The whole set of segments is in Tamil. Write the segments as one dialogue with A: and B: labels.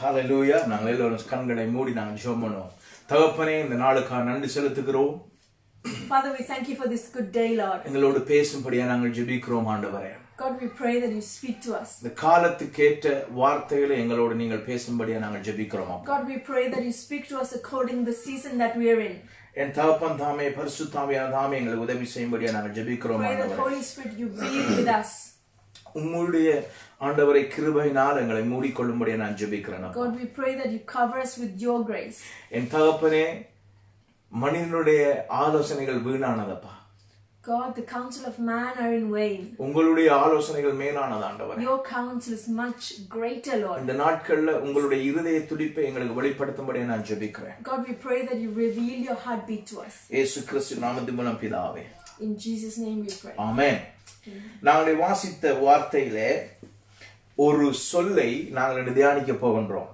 A: ஹalleluya. நாங்கள் எல்லோரும் கண்களை மூடி நாங்கள் ஜெபம் பண்ணுவோம். தகப்பனே, இந்த நாளுக்காக நன்றி செலுத்துகிறோம்.
B: Father, we thank you for this good day, Lord.
A: எங்களோடு பேசும்படியா நாங்கள் ஜெபிக்கிறோம் ஆண்டவரே.
B: God, we pray that you speak to us.
A: இந்த காலத்துக்கேற்ற வார்த்தைகளை எங்களோடு நீங்கள் பேசும்படியா நாங்கள் ஜெபிக்கிறோம்.
B: God, we pray that you speak to us according to the season that we are in.
A: என் தகப்பன் தாமே பரிசுத்த ஆவியான தாமே எங்களுக்கு உதவி செய்யும்படியா நாங்கள் ஜெபிக்கிறோம்
B: Pray that
A: ஆண்டவரே.
B: Holy Spirit you be with us.
A: உம்முடைய ஆண்டவரை கிருபையினால் எங்களை மூடிக்கொள்ளும்படியா நான் ஜெபிக்கிறேன்.
B: God, we pray that you cover us with your grace.
A: என் தகப்பனே, மனிதனுடைய ஆலோசனைகள் வீணானதப்பா.
B: God, the counsel of man are in vain.
A: உங்களுடைய ஆலோசனைகள் மேலானது ஆண்டவரே.
B: Your counsel is much greater, Lord.
A: இந்த நாட்கள்ல உங்களுடைய இருதய துடிப்பை எங்களுக்கு வெளிப்படுத்தும்படி நான் ஜெபிக்கிறேன்.
B: God, we pray that you reveal your heartbeat to us.
A: இயேசு கிறிஸ்து நாமத்தின் மூலம் பிதாவே.
B: In Jesus' name we pray.
A: ஆமென். நாங்கள் வாசித்த வார்த்தையிலே ஒரு சொல்லை நாங்கள் தியானிக்க போகின்றோம்.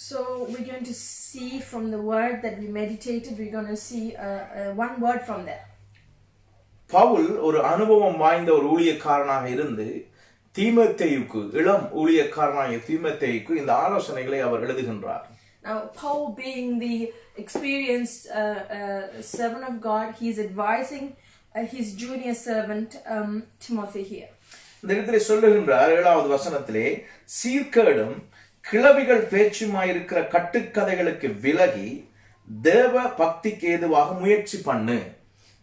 B: So we're going to see from the word that we meditated, we're going to see one word from there.
A: Pavul ஒரு அனுபவம் வாய்ந்த ஒரு ஊழியக்காரனாக இருந்து தீமோத்தேயுக்கு, இளம் ஊழியக்காரனாகிய தீமோத்தேயுக்கு இந்த ஆலோசனைகளை அவர் எழுதுகின்றார்.
B: Now Paul, being the experienced servant of God, he is advising his junior servant Timothy here.
A: இந்த இடத்திலே சொல்லுகின்றார் 7வது வசனத்திலே, சீர்கேடும் கிளவிகள் பேச்சுமாயிருக்கிற கட்டுக்கதைகளுக்கு விலகி தேவ பக்திக்கு ஏதுவாக முயற்சி பண்ணு.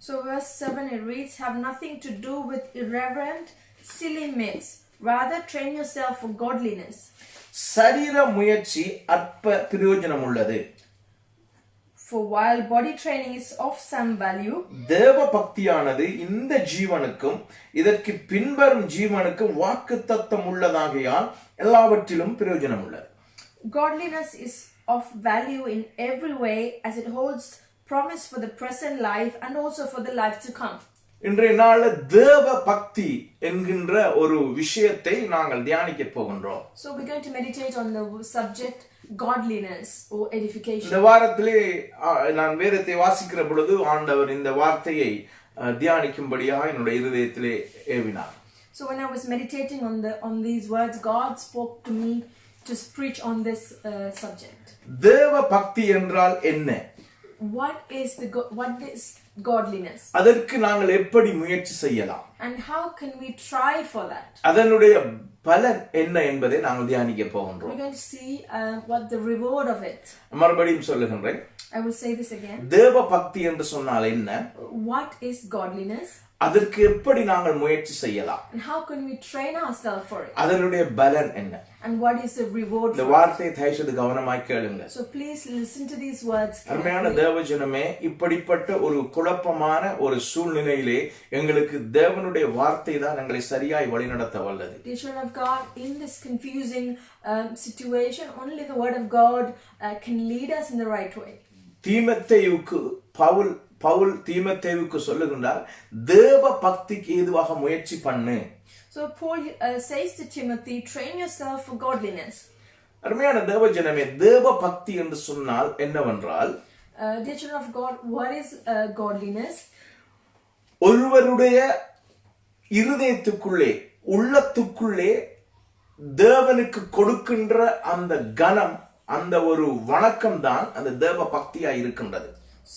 B: So verse 7 it reads, have nothing to do with irreverent, silly myths. Rather train yourself for godliness.
A: சரீர முயற்சி அற்ப பிரயோஜனம் உள்ளது.
B: For while body training is of some value,
A: தேவ பக்தியானது இந்த ஜீவனுக்கும் இதற்கு பின்வரும் ஜீவனுக்கும் வாக்குத்தத்தம் உள்ளதாகையால் எல்லாவற்றிலும் பிரயோஜனம் உள்ளது.
B: godliness is of value in every way, as it holds promise for the present life and also for the life to come.
A: இன்றைய நாள் தேவ பக்தி என்கின்ற ஒரு விஷயத்தை நாங்கள் தியானிக்க போகின்றோம்.
B: So we're going to meditate on the subject godliness or edification.
A: இந்த வாரத்திலே நான் வேதத்தை வாசிக்கிற பொழுது ஆண்டவர் இந்த வார்த்தையை தியானிக்கும்படியாக என்னுடைய இருதயத்திலே ஏவினார்.
B: So when I was meditating on these words, God spoke to me to preach on this subject.
A: தேவ பக்தி என்றால் என்ன?
B: What is godliness?
A: அதற்கு நாங்கள் எப்படி முயற்சி செய்யலாம்?
B: And how can we try for that?
A: அதனுடைய பலன் என்ன என்பதை நாங்கள் தியானிக்க போகின்றோம்.
B: We're going to see what the reward of it.
A: மறுபடியும் சொல்லுகின்றேன்.
B: I will say this again.
A: தேவ பக்தி என்று சொன்னால் என்ன?
B: What is godliness?
A: அதற்கு எப்படி நாங்கள் முயற்சி செய்யலாம்?
B: And how can we train ourselves for it?
A: அதனுடைய பலன் என்ன?
B: And what is the reward
A: இந்த
B: for it?
A: வார்த்தையை தயவுசெய்து கவனமாய் கேளுங்க.
B: So please listen to these words
A: அருமையான
B: carefully.
A: தேவஜனமே, இப்படிப்பட்ட ஒரு குழப்பமான ஒரு சூழ்நிலையிலே எங்களுக்கு தேவனுடைய வார்த்தை தான் எங்களை சரியாய் வழிநடத்த வல்லது.
B: Dear children of God, in this confusing situation, only the word of God can lead us in the right way.
A: தீமோத்தேயுக்கு Pavul தீமோத்தேயுக்கு சொல்லுகின்றார், தேவ பக்திக்கு ஏதுவாக முயற்சி பண்ணு.
B: So Paul says to Timothy, train yourself for godliness.
A: அருமையான தேவஜனமே, தேவ பக்தி என்று சொன்னால் என்னவென்றால்,
B: Dear children of God, what is godliness?
A: ஒருவருடைய இருதயத்துக்குள்ளே, உள்ளத்துக்குள்ளே தேவனுக்கு கொடுக்கின்ற அந்த கனம், அந்த ஒரு வணக்கம் தான் அந்த தேவ பக்தியா இருக்கின்றது.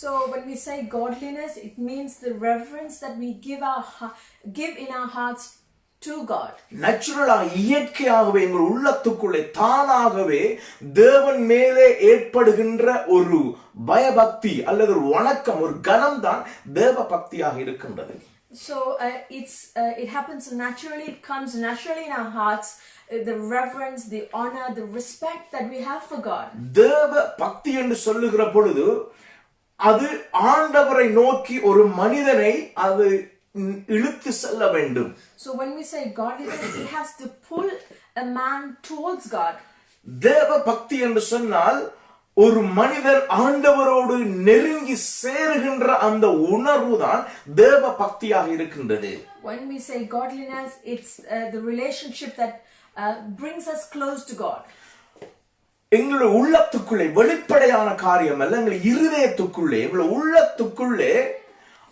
B: So when we say godliness, it means the reverence that we give in our hearts to God.
A: நேச்சுரலாக, இயற்கையாகவே எங்கள் உள்ளத்துக்குள்ளே தானாகவே தேவன் மேலே ஏற்படுகின்ற ஒரு பயபக்தி அல்லது ஒரு வணக்கம், ஒரு கனம் தான் தேவ பக்தியாக இருக்கின்றது.
B: So it happens naturally, it comes naturally in our hearts, the reverence, the honor, the respect that we have for God.
A: தேவ பக்தி என்று சொல்லுகிற பொழுது அது ஆண்டவரை நோக்கி ஒரு மனிதனை அது இழுத்து செல்ல வேண்டும்.
B: So when we say godliness, it has to pull a man towards God.
A: தேவ பக்தி என்று சொன்னால் ஒரு மனிதன் ஆண்டவரோடு நெருங்கி சேருகின்ற அந்த உணர்வு தான் தேவ பக்தியாக இருக்கின்றது.
B: When we say godliness, it's the relationship that brings us close to God.
A: எங்களுடைய உள்ளத்துக்குள்ளே வெளிப்படையான காரியம் அல்ல, எங்கள் இருதயத்துக்குள்ளே, எங்களுடைய உள்ளத்துக்குள்ளே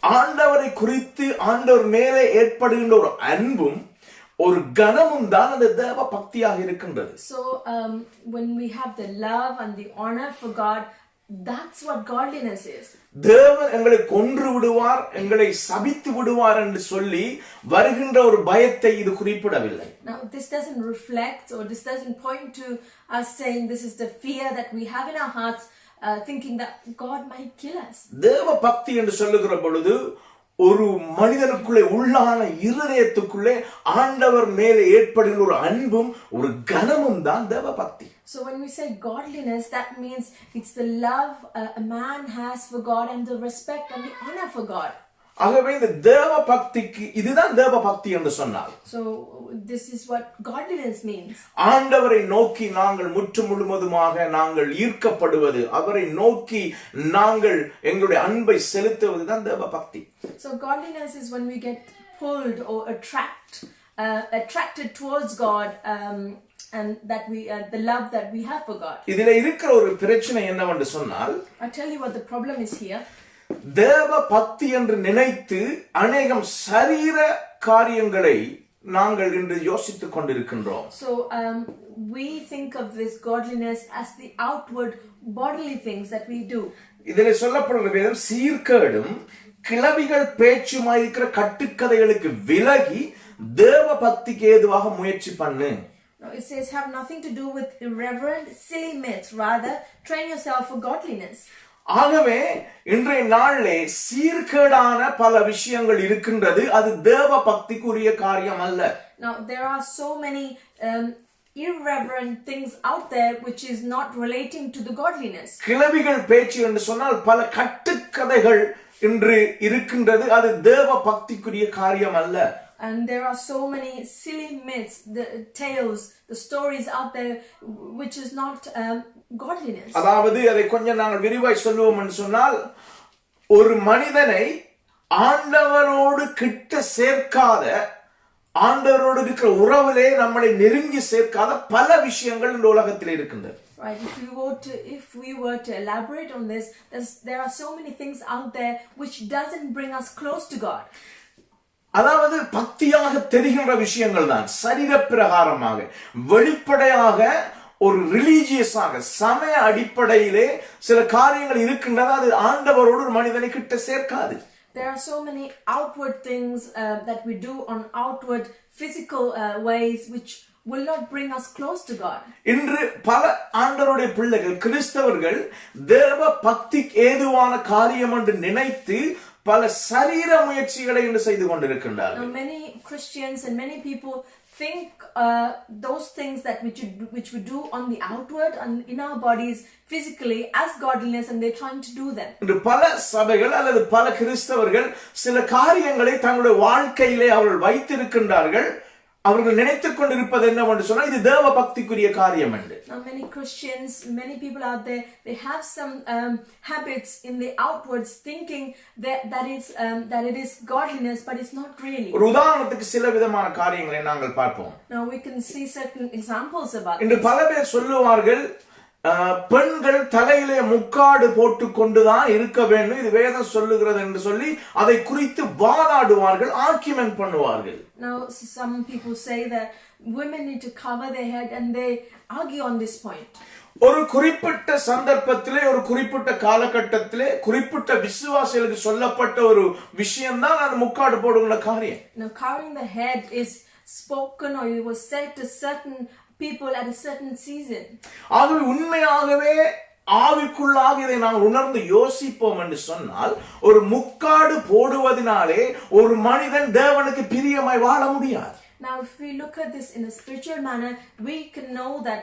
A: ஆண்டவரை குறித்து ஆண்டவர் மேலே ஏற்படுகின்ற ஒரு அன்பும் ஒரு கனமும் தான் அந்த தேவ பக்தியாக இருக்கின்றது.
B: So when we have the love and the honor for God, that's what godliness is.
A: தேவன் எங்களை கொன்று விடுவார், எங்களை சபித்து விடுவார் என்று சொல்லி வருகின்ற ஒரு பயத்தை இது குறிப்பிடவில்லை.
B: Now this doesn't reflect, or this doesn't point to us saying this is the fear that we have in our hearts, thinking that God might kill us.
A: தேவ பக்தி என்று சொல்லுகிற பொழுது ஒரு மனிதனுக்குள்ளே உள்ளான இருதயத்துக்குள்ளே ஆண்டவர் மேலே ஏற்படுகிற ஒரு அன்பும் ஒரு கனமும் தான் தேவ பக்தி.
B: So when we say godliness, that means it's the love a man has for God and the respect and the honor for God.
A: ஆகவே இந்த தேவ பக்திக்கு இதுதான் தேவ பக்தி என்று சொன்னார்.
B: So this is what godliness means.
A: ஆண்டவரை நோக்கி நாங்கள் முற்று முழுவதுமாக நாங்கள் ஈர்க்கப்படுவது, அவரை நோக்கி நாங்கள் எங்களுடைய அன்பை செலுத்துவது தான் தேவ பக்தி.
B: So godliness is when we get pulled or attracted towards God, and that we the love that we have for God.
A: இதிலே இருக்கிற ஒரு பிரச்சனை என்னவென்று சொன்னால்,
B: I'll tell you what the problem is here.
A: தேவ பக்தி என்று நினைத்து அநேகம் சரீர காரியங்களை நாங்கள் இன்று யோசித்துக் கொண்டிருக்கின்றோம்.
B: So we think of this godliness as the outward bodily things that we do.
A: இதிலே சொல்லப்படுகிற வேதம் சீர்கேடும் கிளவிகள் பேச்சுமாயிருக்கிற கட்டுக்கதைகளுக்கு விலகி தேவ பக்திக்கு ஏதுவாக முயற்சி பண்ணு.
B: Now it says have nothing to do with irreverent silly myths, rather train yourself for godliness.
A: ஆகவே இன்றைய நாளிலே சீர்கேடான பல விஷயங்கள் இருக்கின்றது, அது தேவ பக்திக்குரிய காரியம் அல்ல.
B: Now there are so many irreverent things out there which is not relating to the godliness.
A: கிளவிகள் பேச்சு என்று சொன்னால் பல கட்டுக்கதைகள் இன்று இருக்கின்றது, அது தேவ பக்திக்குரிய காரியம் அல்ல.
B: And there are so many silly myths, the tales, the stories out there which is not godliness.
A: அதாவது அதை கொஞ்சம் நாங்கள் விரிவாய் சொல்லுவோம் என்று சொன்னால், ஒரு மனிதனை ஆண்டவரோடு கிட்ட சேர்க்காத, ஆண்டவரோடு இருக்கிற உறவிலே நம்மளை நெருங்கி சேர்க்காத பல விஷயங்கள் இந்த உலகத்தில் இருக்கின்றது.
B: Right, if we were to elaborate on this, there are so many things out there which doesn't bring us close to God.
A: அதாவது பக்தியாக தெரிகின்ற விஷயங்கள் தான் சரீர பிரகாரமாக வெளிப்படையாக ஒரு ரிலீஜியஸாக சமய அடிப்படையிலே சில காரியங்கள் இருக்கின்றன, அது ஆண்டவரோடு ஒரு மனிதனை கிட்ட சேர்க்காது.
B: There are so many outward things that we do on outward physical ways which will not bring us close to God.
A: இன்று பல ஆண்டவருடைய பிள்ளைகள் கிறிஸ்தவர்கள் தேவ பக்திக்கு ஏதுவான காரியம் என்று நினைத்து பல சரீர முயற்சிகளை இன்று செய்து கொண்டிருக்கின்றார்கள்.
B: Now many Christians and many people think those things that which we do on the outward and in our bodies physically as godliness, and they're trying to do them.
A: இன்று பல சபைகள் அல்லது பல கிறிஸ்தவர்கள் சில காரியங்களை தங்களுடைய வாழ்க்கையிலே அவர்கள் வைத்திருக்கின்றார்கள். அவர்கள் நினைத்துக் கொண்டிருப்பது என்னவென்று சொன்னால் இது தேவ பக்திக்குரிய காரியம் என்று.
B: Now many Christians, many people out there, they have some habits in the outwards thinking that it is godliness, but it's not really.
A: ஒரு உதாரணத்துக்கு சில விதமான காரியங்களை நாங்கள் பார்ப்போம்.
B: Now we can see certain examples about
A: இன்று பல பேர் சொல்லுவார்கள், பெண்கள் தலையிலே முக்காடு போட்டுக் கொண்டுதான் இருக்க வேண்டும், இது வேதம் சொல்லுகிறது என்று சொல்லி அதை குறித்து வாதாடுவார்கள், ஆர்கியூமென்ட் பண்ணுவார்கள்.
B: Now some people say that women need to cover their head, and they argue on this point.
A: ஒரு குறிப்பிட்ட சந்தர்ப்பத்திலே ஒரு குறிப்பிட்ட காலகட்டத்திலே குறிப்பிட்ட விசுவாசிகளுக்கு சொல்லப்பட்ட ஒரு விஷயம் தான் அந்த முக்காடு போடுகிற காரியம்.
B: Now covering the head is spoken, or it was said to certain people at a certain season.
A: ஆகவே உண்மையாகவே ஆவிக்குள்ளாக இதை நாம் உணர்ந்து யோசிப்போம் என்று சொன்னால், ஒரு முக்காடு போடுவதனாலே ஒரு மனிதன் தேவனுக்கு பிரியமாய் வாழ முடியாது.
B: Now if we look at this in a spiritual manner, we can know that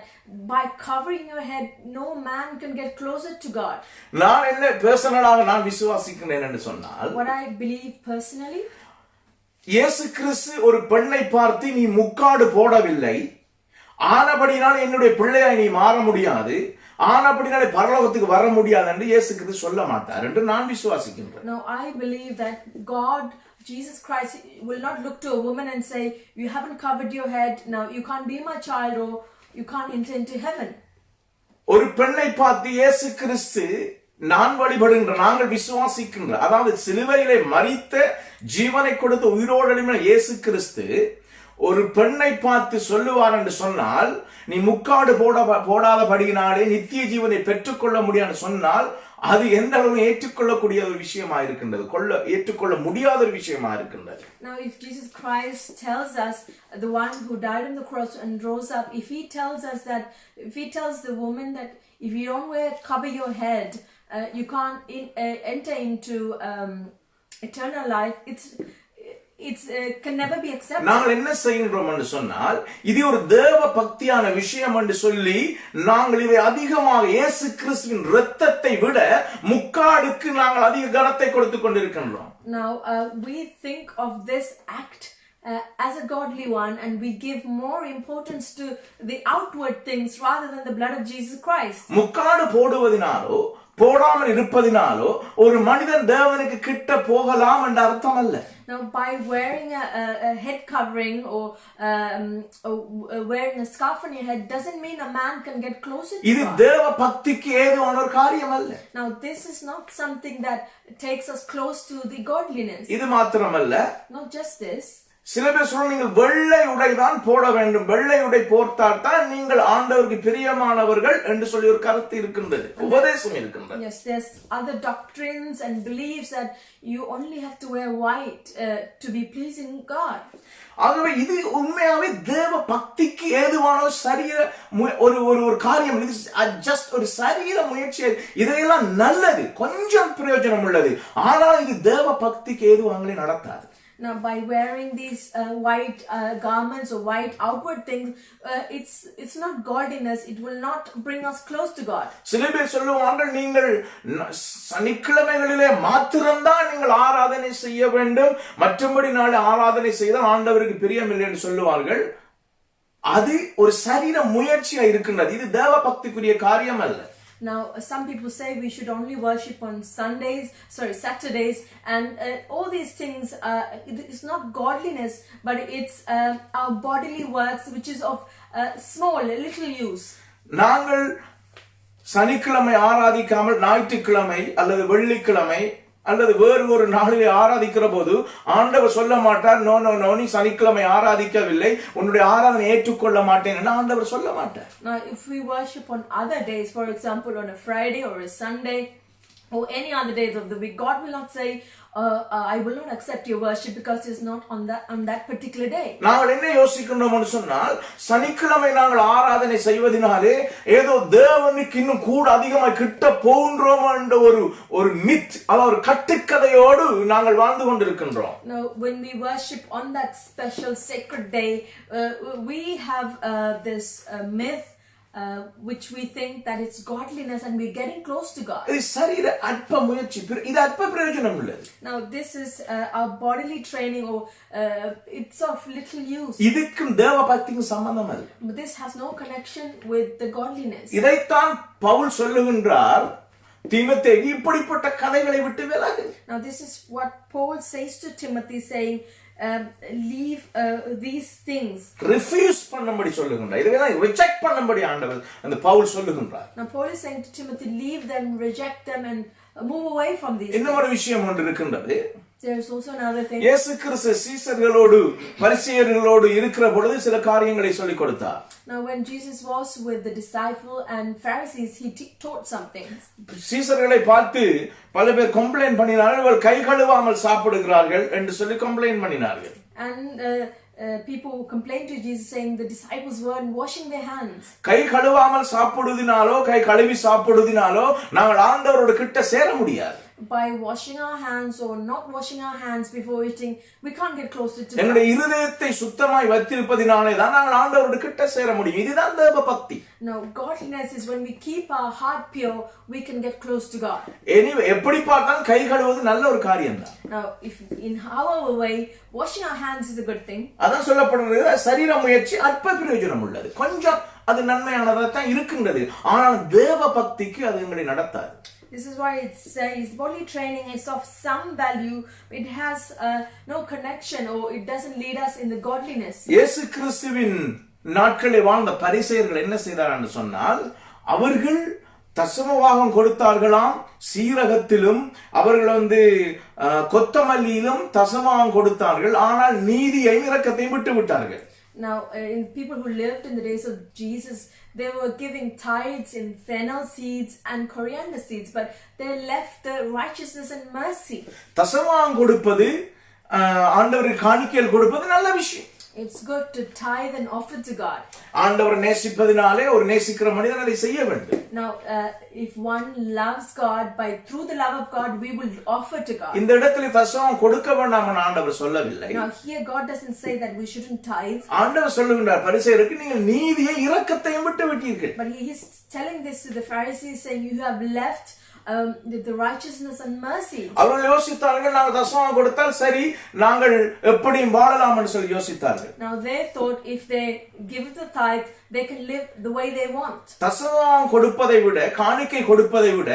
B: by covering your head no man can get closer to God.
A: நான் என்ன பர்சனலாக நான் விசுவாசிக்கிறேன் என்று சொன்னால்,
B: what I believe personally,
A: இயேசு கிறிஸ்து ஒரு பெண்ணை பார்த்து நீ முக்காடு போடவில்லை, ஆனபடினால என்னுடைய பிள்ளையாய் நீ மாற முடியாது, ஆனபடினாலே பரலோகத்துக்கு வர முடியாது என்று இயேசு கிறிஸ்து சொல்ல மாட்டார் என்று நான் விசுவாசிக்கின்றேன்.
B: Now I believe that Jesus Christ will not look to a woman and say, you haven't covered your head, now you can't be my child, or you can't enter into heaven.
A: ஒரு பெண்ணை பார்த்து இயேசு கிறிஸ்து நான் வழிபடுகின்ற, நாங்கள் விசுவாசிக்கின்ற, அதாவது சிலுவையிலே மரித்த ஜீவனை கொடுத்து உயிரோடு எழும்பின இயேசு கிறிஸ்து ஒரு பெண்ணை பார்த்து சொல்லுவார் என்று சொன்னால், நீ முக்காடு போடாதபடியினாலே நித்திய ஜீவனை பெற்றுக்கொள்ள முடியாது சொன்னால், அது எந்த அளவு ஏற்றுக்கொள்ளக்கூடிய ஒரு விஷயமா இருக்கின்றது, ஏற்றுக்கொள்ள முடியாத ஒரு விஷயமா இருக்கின்றது.
B: Now if Jesus Christ tells us, the one who died on the cross and rose up, if he tells the woman that if you don't cover your head, you can't enter into eternal life, it's can never be accepted.
A: நாங்கள் என்ன செய்கின்றோம் என்று சொன்னால், இது ஒரு தேவ பக்தியான விஷயம் என்று சொல்லி நாங்கள் இதை அதிகமாக இயேசு கிறிஸ்துவின் இரத்தத்தை விட முக்காடுக்கு நாங்கள் அதிக கனத்தை கொடுத்து கொண்டிருக்கின்றோம்.
B: Now we think of this act as a godly one, and we give more importance to the outward things rather than the blood of Jesus Christ.
A: முக்காடு போடுவதினாலோ போடாமல் இருப்பதினாலோ ஒரு மனிதன் தேவனுக்கு கிட்ட போகலாம் என்ற அர்த்தம் அல்ல.
B: Now by wearing a head covering or wearing a scarf on your head doesn't mean a man can get closer to God.
A: இது தேவ பக்திக்கு ஏதுவான ஒரு காரியம் அல்ல.
B: Now this is not something that takes us close to the godliness.
A: இது மாத்திரமல்ல,
B: Not just this.
A: சில பேர் சொல்ல, நீங்கள் வெள்ளை உடை தான் போட வேண்டும், வெள்ளை உடை போர்த்தால் தான் நீங்கள் ஆண்டவருக்கு பிரியமானவர்கள் என்று சொல்லி ஒரு கருத்து இருக்கின்றது, உபதேசம் இருக்கின்றது.
B: Yes, there's other doctrines and beliefs that you only have to wear white to be pleasing God.
A: ஆகவே இது உண்மையாவே தேவ பக்திக்கு ஏதுவான ஒரு காரியம். இது ஜஸ்ட் ஒரு சரீர முயற்சி. இதையெல்லாம் நல்லது, கொஞ்சம் பிரயோஜனம் உள்ளது, ஆனால் இது தேவ பக்திக்கு ஏதுவாங்களே நடத்தாது.
B: Now by wearing these white garments or white outward things, it's not godliness. It will not bring us close to God.
A: சில பேர் சொல்லுவார்கள், நீங்கள் சனிக்கிழமைகளிலே மாத்திரம்தான் நீங்கள் ஆராதனை செய்ய வேண்டும், மற்றபடி நாள் ஆராதனை செய்தால் ஆண்டவருக்கு பிரியமில்லை என்று சொல்லுவார்கள். அது ஒரு சரீர முயற்சியா இருக்கின்றது, இது தேவ பக்திக்குரிய காரியம் அல்ல.
B: Now some people say we should only worship on Saturdays, and all these things it's not godliness, but it's our bodily works which is of little use.
A: நாங்கள் சனிக்கிழமை ஆராதிக்காமல் ஞாயிற்றுக்கிழமை அல்லது வெள்ளிக்கிழமை அல்லது வேறு ஒரு நாளிலே ஆராதிக்கிற போது ஆண்டவர் சொல்ல மாட்டார், நோ நோ நோ, நீ சனிக்கிழமை ஆராதிக்கவில்லை, உன்னுடைய ஆராதனை ஏற்றுக்கொள்ள மாட்டேன் என்று ஆண்டவர் சொல்ல மாட்டார்.
B: Now if we worship on other days, for example on a Friday or a Sunday or any other days of the week, God will not say, I will not accept your worship because it's not on that particular day.
A: நாங்கள் என்ன யோசிக்கின்றோம் என்று சொன்னால், சனிக்கிழமை நாங்கள் ஆராதனை செய்வதனாலே ஏதோ தேவனுக்கு இன்னும் கூட அதிகமாக கிட்ட போகின்றோம் என்ற ஒரு மித், ஒரு கட்டுக்கதையோடு நாங்கள் வாழ்ந்து கொண்டிருக்கின்றோம்.
B: Now when we worship on that special sacred day, we have this myth which we think that it's godliness and we're getting close to God.
A: இது சரீர அற்ப முயற்சி, இது அற்ப பிரயோஜனம் உள்ளது.
B: Now this is our bodily training, or it's of little use.
A: இதுக்கும் தேவ பக்திக்கும் சம்பந்தம் இல்லை.
B: But this has no connection with the godliness.
A: இதைத்தான் பவுல் சொல்லுகின்றார், தீமோத்தேயு இப்படிப்பட்ட கதைகளை விட்டு விலகு.
B: Now this is what Paul says to Timothy, saying leave these things.
A: Refuse பண்ணும்படி சொல்லுகின்றார். இதெல்லாம் ரிஜெக்ட் பண்ணும்படி ஆண்டவர் அந்த பவுல் சொல்லுகின்றார்.
B: Now Paul is saying to Timothy, leave them, reject them, and move away from these.
A: இன்னொரு விஷயம் ஒன்று இருக்கின்றது.
B: There is also another thing.
A: இயேசு கிறிஸ்து சீசர்களோடு பரிசேயர்களோடு இருக்கிற பொழுது சில காரியங்களை சொல்லிக் கொடுத்தார்.
B: Now when Jesus was with the disciple and Pharisees, he taught something.
A: சீசர்களை பார்த்து பல பேர் கம்ப்ளைண்ட் பண்ணினார்கள், இவர்கள் கை கழுவாமல் சாப்பிடுகிறார்கள் என்று சொல்லி கம்ப்ளைண்ட் பண்ணினார்கள்.
B: And people complained to Jesus, saying the disciples weren't washing their hands.
A: கை கழுவாமல் சாப்பிடுவதினாலோ கை கழுவி சாப்பிடுவதினாலோ நாங்கள் ஆண்டவரோட கிட்ட சேர முடியாது.
B: By washing our hands or not washing our hands before eating, we can't get closer to God.
A: எங்களுடைய இருதயத்தை சுத்தமாய் வைத்திருப்பதினாலே தான் நாங்கள் ஆண்டவரோட கிட்ட சேர முடியும். இதுதான் தேவ பக்தி.
B: Now godliness is when we keep our heart pure, we can get close to God.
A: Anyway, எப்படி பார்த்தாலும் கை கழுவுவது நல்ல ஒரு காரியம் தான்.
B: Now if in however way, washing our hands is a good thing.
A: அதான் சொல்லப்படுகிறது, சரீர முயற்சி அற்ப பிரயோஜனம் உள்ளது, கொஞ்சம் அது நன்மையானதா தான் இருக்கின்றது, ஆனால் தேவ பக்திக்கு அது எங்களை நடத்தாது.
B: This is why it says body training is of some value. It has no connection, or it doesn't lead us in the godliness.
A: இயேசு கிறிஸ்துவின் நாட்களில் வாழ்ந்த பரிசேயர்கள் என்ன செய்தார்கள் என்று சொன்னால், அவர்கள் தசமபாகம் கொடுத்தார்களாம். சீரகத்திலும் அவர்கள் கொத்தமல்லியிலும் தசமபாகம் கொடுத்தார்கள். ஆனால் நீதியையும் இரக்கத்தையும் விட்டு விட்டார்கள்.
B: Now, in people who lived in the days of Jesus, they were giving tithes in fennel seeds and coriander seeds, but they left the righteousness and mercy.
A: தசமபாகம் கொடுப்பது, ஆண்டவருக்கு காணிக்கைகள் கொடுப்பது நல்ல விஷயம்.
B: It's good to tithe and offer to God.
A: ஆண்டவர் நேசிப்பதினாலே ஒரு நேசிக்கிற மனிதன் அதை செய்ய வேண்டும்.
B: Now, if one loves God, through the love of God, we will offer to God.
A: இந்த இடத்துல தசமம் கொடுக்க வேண்டாம் என்று ஆண்டவர் சொல்லவில்லை.
B: Now, here God doesn't say that we shouldn't tithe.
A: ஆண்டவர் சொல்லுகின்றார், பரிசேயருக்கு நீங்கள் நீதியை இரக்கத்தையும் விட்டு விட்டீர்கள்.
B: But he is telling this to the Pharisees, saying you have left the righteousness and mercy.
A: அவர்கள் யோசித்தார்கள், நாங்கள் தசமம் கொடுத்தால் சரி, நாங்கள் எப்படியும் வாழலாம் என்று சொல்லி யோசித்தார்கள்.
B: Now they thought if they give the tithe, they can live the way they want.
A: தசமம் கொடுப்பதை விட, காணிக்கை கொடுப்பதை விட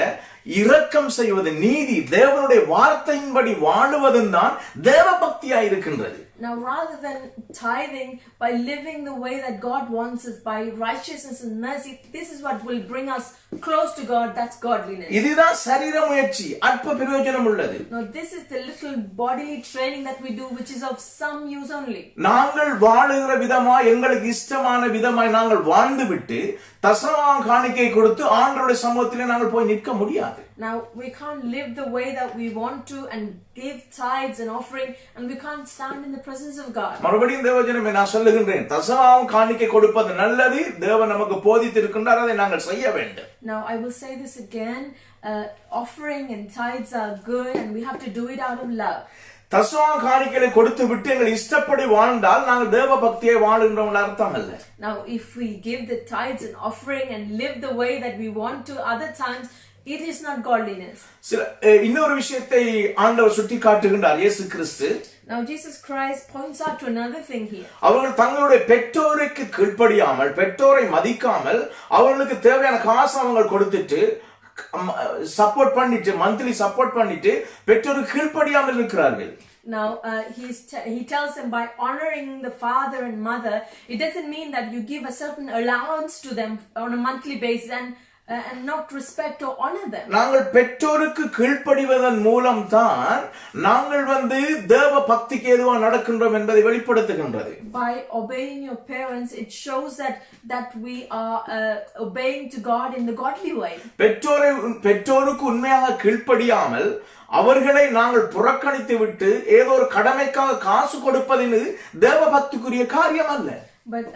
A: இரக்கம் செய்வது, நீதி, தேவனுடைய வார்த்தையின்படி வாழுவதும் தான் தேவ பக்தியாய் இருக்கின்றது.
B: Now, rather than tithing by living the way that God wants us, by righteousness and mercy, this is what will bring us close to God. That's godliness.
A: இதுதான் சரீர முயற்சி, அற்ப பிரயோஜனம் உள்ளது.
B: Now, this is the little bodily training that we do, which is of some use only.
A: நாங்கள் வாழுகிற விதமாய், எங்களுக்கு இஷ்டமான விதமாய் நாங்கள் வாழ்ந்துவிட்டு தசமம் காணிக்கை கொடுத்து ஆண்டவருடைய சமூகத்திலே நாங்கள் போய் நிற்க முடியாது.
B: Now, we can't live the way that we want to and give tithes and offering, and we can't stand in the presence of God.
A: மறுபடியும் தேவஜனமே நான் சொல்லுகின்றேன், தசமம் காணிக்கை கொடுப்பது நல்லது. தேவன் நமக்கு போதித்திருக்கின்றார், அதை நாங்கள் செய்ய வேண்டும்.
B: Now, I will say this again, offering and tithes are good, and we have to do it out of love.
A: தசமம் காணிக்கைகளை கொடுத்து விட்டு எங்கள் இஷ்டப்படி வாழ்ந்தால் நாங்கள் தேவ பக்தியை வாழுகின்றோம் அர்த்தம் அல்ல.
B: Now, if we give the tithes and offering and live the way that we want to other times, it is not godliness.
A: இன்னொரு விஷயத்தை ஆண்டவர் சுட்டி காட்டுகின்றார், இயேசு கிறிஸ்து.
B: Now, Jesus Christ points out to another thing here.
A: அவர்கள் தங்களுடைய பெற்றோருக்கு கீழ்ப்படியாமல், பெற்றோரை மதிக்காமல், அவர்களுக்கு தேவையான காசு அவங்க கொடுத்துட்டு சப்போர்ட் பண்ணிட்டு, மந்த்லி சப்போர்ட் பண்ணிட்டு பெற்றோருக்கு கீழ்ப்படியாமல் இருக்கிறார்கள்.
B: Now, he tells them by honoring the father and mother, it doesn't mean that you give a certain allowance to them on a monthly basis and not respect or honor them.
A: நாங்கள் பெற்றோருக்கு கீழ்ப்படிவதன் மூலம் தான் நாங்கள் தேவ பக்திக்கு ஏதுவா நடக்கின்றோம் என்பதை வெளிப்படுத்துகின்றது.
B: By obeying your parents, it shows that we are obeying to God in the godly way.
A: பெற்றோருக்கு உண்மையாக கீழ்ப்படியாமல் அவர்களை நாங்கள் புறக்கணித்து விட்டு ஏதோ ஒரு கடமைக்காக காசு கொடுப்பது தேவ பக்திக்குரிய காரியம் அல்ல.
B: But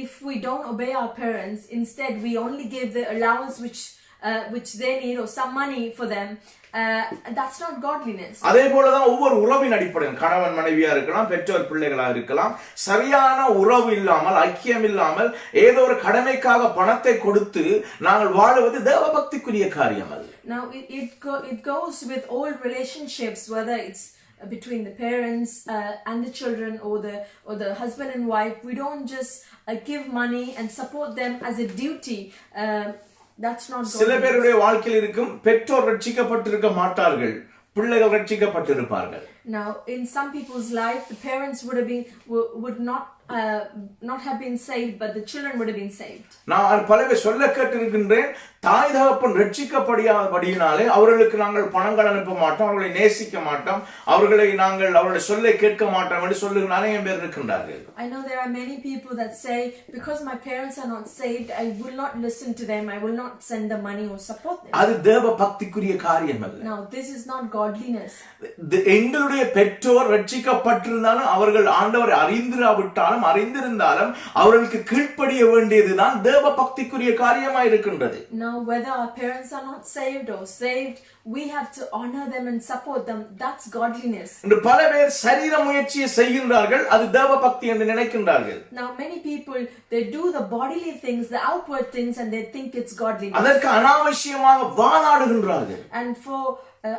B: if we don't obey our parents, instead we only give the allowance which they need or some money for them, that's not godliness.
A: அதே போலதான் ஒவ்வொரு உறவின் அடிப்படையில், கணவன் மனைவியா இருக்கலாம், பெற்றோர் பிள்ளைகளா இருக்கலாம், சரியான உறவு இல்லாமல், ஐக்கியம் இல்லாமல் ஏதோ ஒரு கடமைக்காக பணத்தை கொடுத்து நாங்கள் வாழுவது தேவ பக்திக்குரிய காரியம் அல்ல.
B: Now it goes with all relationships, whether it's between the parents and the children or the husband and wife. We don't just give money and support them as a duty. That's not godliness.
A: சில பேருடைய வாழ்க்கையில் இருக்கும், பெற்றோர் ரட்சிக்கப்பட்டிருக்க மாட்டார்கள், பிள்ளைகள் ரட்சிக்கப்பட்டிருப்பார்கள்.
B: Now, in some people's life, the parents would not have been saved, but the children would have been saved.
A: நான் பலவே சொல்ல கேட்டிருக்கின்றேன், தாய் தகப்பன் ரட்சிக்கப்படியாதபடியினாலே அவர்களுக்கு நாங்கள் பணங்கள் அனுப்ப மாட்டோம், அவர்களை நேசிக்க மாட்டோம், அவருடைய சொல்லை கேட்க மாட்டோம் என்று சொல்லுகிற நிறைய பேர் இருக்கின்றார்கள்.
B: I know there are many people that say, because my parents are not saved, I will not listen to them, I will not send them money or support them.
A: அது தேவ பக்திக்குரிய காரியம் அல்ல.
B: Now, this is not godliness.
A: எங்களுடைய பெற்றோர் ரட்சிக்கப்பட்டிருந்தாலும் அவர்கள் ஆண்டவரை அறிந்திருந்தாலும் அவர்களுக்கு கீழ்ப்படிய வேண்டியதுதான் தேவ பக்திக்குரிய காரியமாய் இருக்கின்றது.
B: Now, whether our parents are not saved or saved, we have to honor them and support them. That's godliness.
A: இந்த பல பேர் சரீர முயற்சியை செய்கின்றார்கள், அது தேவ பக்தி என்று நினைக்கின்றார்கள்.
B: Now, many people, they do the bodily things, the outward things, and they think it's godliness.
A: அதற்கு அனாவசியமாக வாதாடுகின்றார்கள்.
B: And for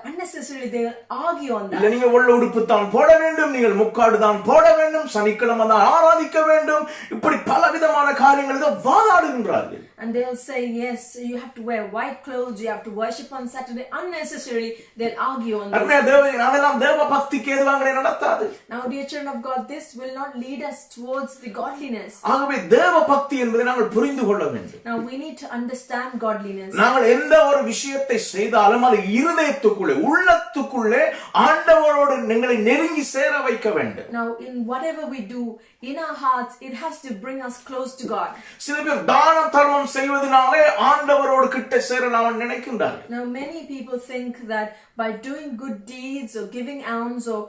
B: unnecessarily they argue on that.
A: இல்ல, நீங்க வெள்ளை உடுப்பு தான் போட வேண்டும், நீங்கள் முக்காடு தான் போட வேண்டும், சனிக்கிழமை தான் ஆராதிக்க வேண்டும், இப்படி பல விதமான காரியங்களை வாதாடுகின்றார்கள்.
B: And they'll say, yes, you have to wear white clothes, you have to worship on Saturday. Unnecessarily, they'll argue on this.
A: அருமையான தேவனே, அதெல்லாம் தேவ பக்திக்கு ஏதுவாக நடத்தாது.
B: Now, dear children of God, this will not lead us towards the godliness.
A: ஆகவே தேவ பக்தி என்பதை நாங்கள் புரிந்து கொள்ள வேண்டும்.
B: Now, we need to understand godliness.
A: நாங்கள் எந்த ஒரு விஷயத்தை செய்தாலும் அது இருதயத்துக்குள்ளே, உள்ளத்துக்குள்ளே ஆண்டவரோடு எங்களை நெருங்கி சேர வைக்க வேண்டும்.
B: Now, in whatever we do, in our hearts, it has to bring us close to God.
A: சில பேர் தான தர்மம் செய்வதனாலே ஆண்டவரோடு கிட்ட சேரலாம் நினைக்கின்றார்கள்.
B: Now, many people think that by doing good deeds or giving alms, or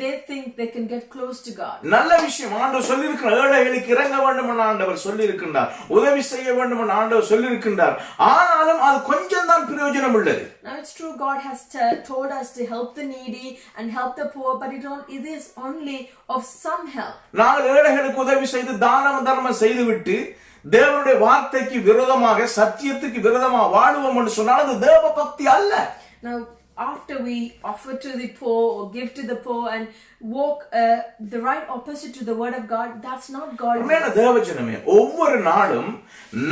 B: they think they can get close to God.
A: நல்ல விஷயம். ஆண்டவர் சொல்லி இருக்கிறார், ஏழைகளுக்கு இறங்க வேண்டும் என்று ஆண்டவர் சொல்லி இருக்கின்றார், உதவி செய்ய வேண்டும் என்று ஆண்டவர் சொல்லி இருக்கின்றார். ஆனாலும் அது கொஞ்சம் தான் பிரயோஜனம் உள்ளது.
B: Now, it's true, God has told us to help the needy and help the poor, but it is only of some help.
A: நாங்கள் ஏழைகளுக்கு உதவி செய்து தானம் தர்மம் செய்துவிட்டு தேவனுடைய வார்த்தைக்கு விரோதமாக, சத்தியத்துக்கு விரோதமாக வாழுவோம் என்று சொன்னால் அது தேவ பக்தி அல்ல.
B: Now, after we offer to the poor or give to the poor and walk the right opposite to the word of God, that's not godliness.
A: தேவஜனமே, ஒவ்வொரு நாளும்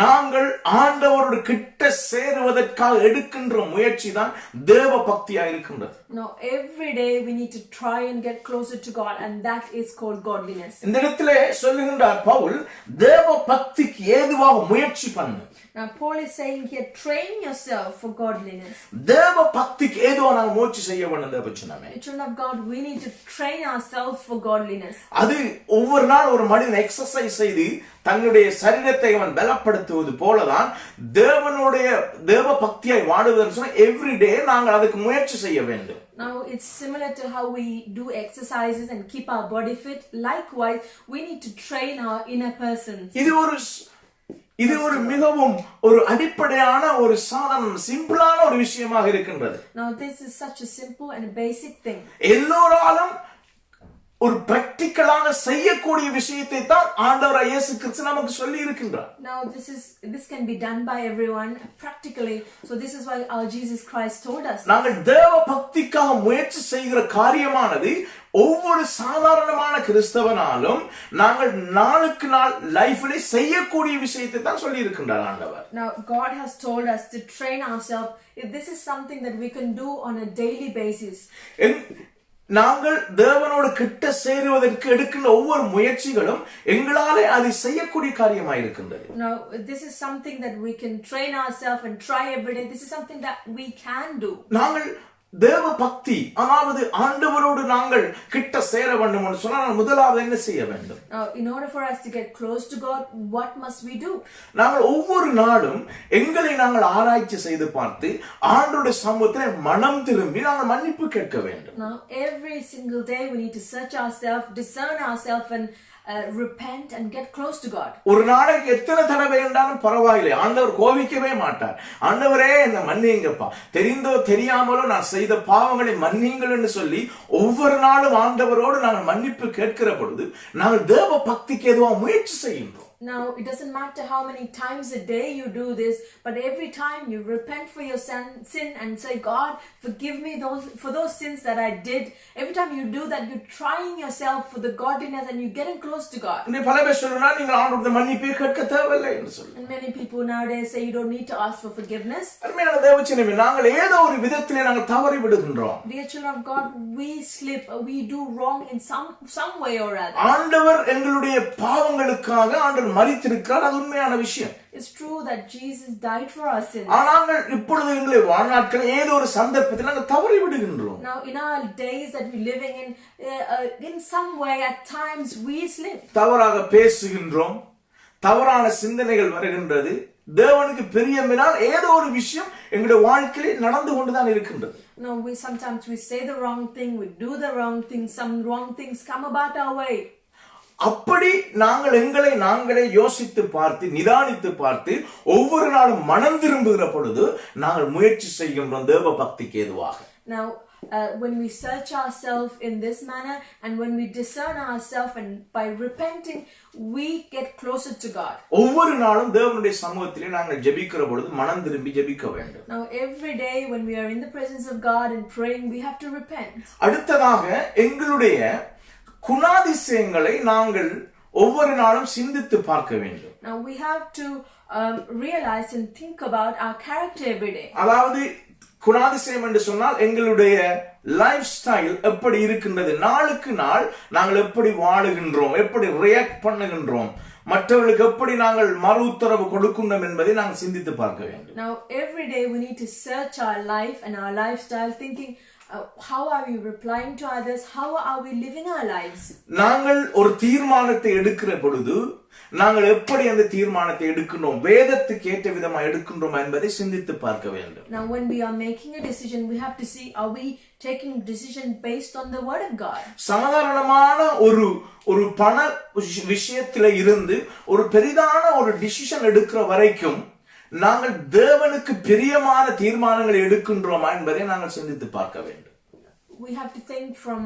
A: நாங்கள் ஆண்டவரோடு கிட்ட சேருவதற்காக எடுக்கின்ற முயற்சி தான் தேவ பக்தியா இருக்கின்றது.
B: Now, every day we need to try and get closer to God, and that is called godliness.
A: இந்த இடத்திலே சொல்லுகின்றார் பவுல், தேவ பக்திக்கு ஏதுவாக முயற்சி பண்ணு.
B: Now, Paul is saying here, train yourself for godliness.
A: தேவ பக்திக்கு ஏதுவாக நாம் முயற்சி செய்ய வேண்டும். தேவஜனமே,
B: Children of God, we need to train ourselves for godliness.
A: அது ஒவ்வொரு நாள் ஒரு மனிதன் எக்ஸசைஸ் செய்து தன்னுடைய சரீரத்தை அவன் பலப்படுத்துவது போலதான் தேவனுடைய தேவ பக்தியாய் வாழுவதுன்னு சொன்னா எவ்ரி டே நாங்கள் அதுக்கு முயற்சி செய்ய வேண்டும்.
B: Now, it's similar to how we do exercises and keep our body fit. Likewise, we need to train our inner person.
A: இது ஒரு மிகவும் ஒரு அடிப்படையான ஒரு சாதாரண சிம்பிளான ஒரு விஷயமாக இருக்கின்றது.
B: Now, this is such a simple and basic thing.
A: எல்லோராலும் ஒரு பிராக்டிகலாக செய்யக்கூடிய விஷயத்தை தான் ஆண்டவர் இயேசு கிறிஸ்து நமக்கு சொல்லி இருக்கின்றார்.
B: Now, this can be done by everyone practically. So this is why our Jesus Christ told us.
A: நாங்கள் தேவ பக்திக்காக முயற்சி செய்கிற காரியமானது ஒவ்வொரு சாதாரணமான கிறிஸ்தவனாலும் நாங்கள் நாளுக்கு நாள் லைஃப்ல செய்யக்கூடிய விஷயத்தை தான் சொல்லி இருக்கின்றார் ஆண்டவர்.
B: Now, God has told us to train ourselves. If this is something that we can do on a daily basis.
A: நாங்கள் தேவனோடு கிட்ட சேருவதற்கு எடுக்கின்ற ஒவ்வொரு முயற்சிகளும் எங்களாலே அதை செய்யக்கூடிய காரியமாக இருக்கின்றது.
B: Now, this is something that we can train ourselves and try every day. This is something that we can do.
A: நாங்கள் தேவ பக்தி, அதாவது ஆண்டவரோடு நாங்கள் கிட்ட சேர வேண்டும் என்று சொன்னால் முதலாவது என்ன செய்ய வேண்டும்?
B: Now, in order for us to get close to God, what must we do?
A: நாங்கள் ஒவ்வொரு நாளும் எங்களை நாங்கள் ஆராய்ச்சி செய்து பார்த்து ஆண்டவருடைய சமூகத்தில் மனம் திரும்பி நாங்கள் மன்னிப்பு கேட்க வேண்டும்.
B: Now, every single day we need to search ourselves, discern ourselves, and repent and get close to God.
A: ஒரு நாளைக்கு எத்தனை தடவை என்றாலும் பரவாயில்லை, ஆண்டவர் கோபிக்கவே மாட்டார். ஆண்டவரே என்ன மன்னிங்கப்பா, தெரிந்தோ தெரியாமலோ நான் செய்த பாவங்களை மன்னிங்கள் என்று சொல்லி ஒவ்வொரு நாளும் ஆண்டவரோடு நாங்கள் மன்னிப்பு கேட்கிற பொழுது நாங்கள் தேவ பக்திக்கு எதுவாக முயற்சி செய்கின்றோம்.
B: Now, it doesn't matter how many times a day you do this, but every time you repent for your sin and say, God, forgive me for those sins that I did. Every time you do that, you're trying yourself for the godliness and you're getting close to God.
A: And
B: many people nowadays say you don't need to ask for forgiveness. Dear children of God, we slip, we do wrong in some way or other. மரித்திருக்கிறார், அது உண்மையான விஷயம். It's true that Jesus died for our sins.
A: ஆனால் இப்பொழுது எங்களை வாழ்நாட்கள் ஏதோ ஒரு சந்தர்ப்பத்தில் நாங்கள் தவறி விடுகின்றோம்.
B: Now, in our days that we're living in some way at times we slip.
A: தவறாக பேசுகின்றோம், தவறான சிந்தனைகள் வருகின்றது. தேவனுக்கு பிரியமினால் ஏதோ ஒரு விஷயம் எங்களுடைய வாழ்க்கையில் நடந்து கொண்டுதான் இருக்கின்றது.
B: No, sometimes we say the wrong thing, we do the wrong thing, some wrong things come about our way.
A: அப்படி நாங்கள் எங்களை நாங்களே யோசித்து பார்த்து நிதானித்து பார்த்து ஒவ்வொரு நாளும் மனம் திரும்புகிற பொழுது நாங்கள் முயற்சி செய்கின்றோம் தேவ பக்திக்கு ஏதுவாக.
B: Now, when we search ourselves in this manner and when we discern ourselves and by repenting we get closer to God.
A: ஒவ்வொரு நாளும் தேவனுடைய சமூகத்திலே நாங்கள் ஜெபிக்கிற பொழுது மனம் திரும்பி ஜெபிக்க வேண்டும்.
B: Now, every day when we are in the presence of God and praying, we have to repent.
A: அடுத்ததாக எங்களுடைய குணாதிசயங்களை நாங்கள் ஒவ்வொரு நாளும் சிந்தித்து பார்க்க வேண்டும்.
B: Now, we have to realize and think about our character every day.
A: அதாவது குணாதிசயம் என்று சொன்னால் எங்களுடைய லைஃப் ஸ்டைல் எப்படி இருக்கின்றது, நாளுக்கு நாள் நாங்கள் எப்படி வாழுகின்றோம், எப்படி ரியாக்ட் பண்ணுகின்றோம், மற்றவர்களுக்கு எப்படி நாங்கள் மறு உத்தரவு கொடுக்கின்றோம் என்பதை நாங்கள் சிந்தித்து பார்க்க வேண்டும்.
B: Now every day we need to search our life and our lifestyle, thinking how are we replying to others, how are we living our lives.
A: நாங்கள் ஒரு தீர்மானத்தை எடுக்கிற பொழுது நாங்கள் எப்படி அந்த தீர்மானத்தை எடுக்கின்றோம், வேதத்துக்கு ஏற்ற விதமா எடுக்கின்றோம் என்பதை சிந்தித்து பார்க்க வேண்டும்.
B: Now when we are making a decision, we have to see, are we taking decision based on the word of God.
A: சாதாரணமான ஒரு பண விஷயத்தில இருந்து ஒரு பெரிதான ஒரு டிசிஷன் எடுக்கிற வரைக்கும் நாங்கள் தேவனுக்கு பிரியமான தீர்மானங்களை எடுக்கின்றோமா என்பதை நாங்கள் சிந்தித்து பார்க்க வேண்டும்.
B: We have to think from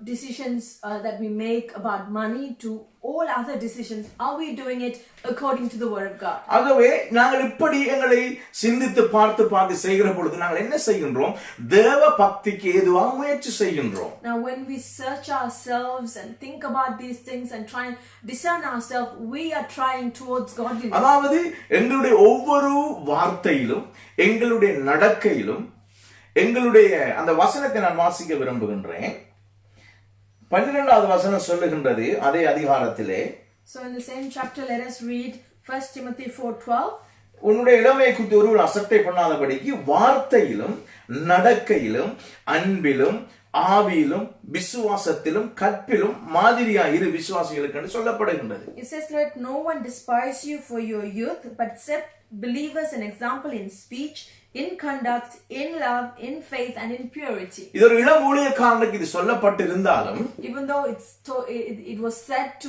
B: decisions that we make about money to all other decisions. Are we doing it according to the word of God?
A: ஆகவே நாங்கள் இப்படி எங்களை சிந்தித்து பார்த்து செய்கிற பொழுது நாங்கள் என்ன செய்கின்றோம், தேவ பக்திக்கு ஏதுவாக முயற்சி செய்கின்றோம்.
B: Now when we search ourselves and think about these things and try and discern ourselves, we are trying towards godliness.
A: அதாவது எங்களுடைய ஒவ்வொரு வார்த்தையிலும் எங்களுடைய நடக்கையிலும் எங்களுடைய அந்த வசனத்தை நான் வாசிக்க விரும்புகின்றேன். 12வது வசனம் சொல்லுகின்றது அதே அதிகாரத்திலே.
B: So in the same chapter, let us read 1 Timothy 4:12.
A: உன்னுடைய இளமையை குறித்து ஒருவர் அசட்டை பண்ணாதபடிக்கு வார்த்தையிலும் நடக்கையிலும் அன்பிலும் ஆவியிலும் விசுவாசத்திலும் கற்பிலும் மாதிரியா இரு விசுவாசிகளுக்கு என்று சொல்லப்படுகின்றது.
B: It says, let no one despise you for your youth, but set believers an example in speech, in conduct, in love, in faith, and in purity.
A: இது ஒரு இளம் ஊழியக்காரனுக்கு இது சொல்லப்பட்டிருந்தாலும்,
B: even though it was said to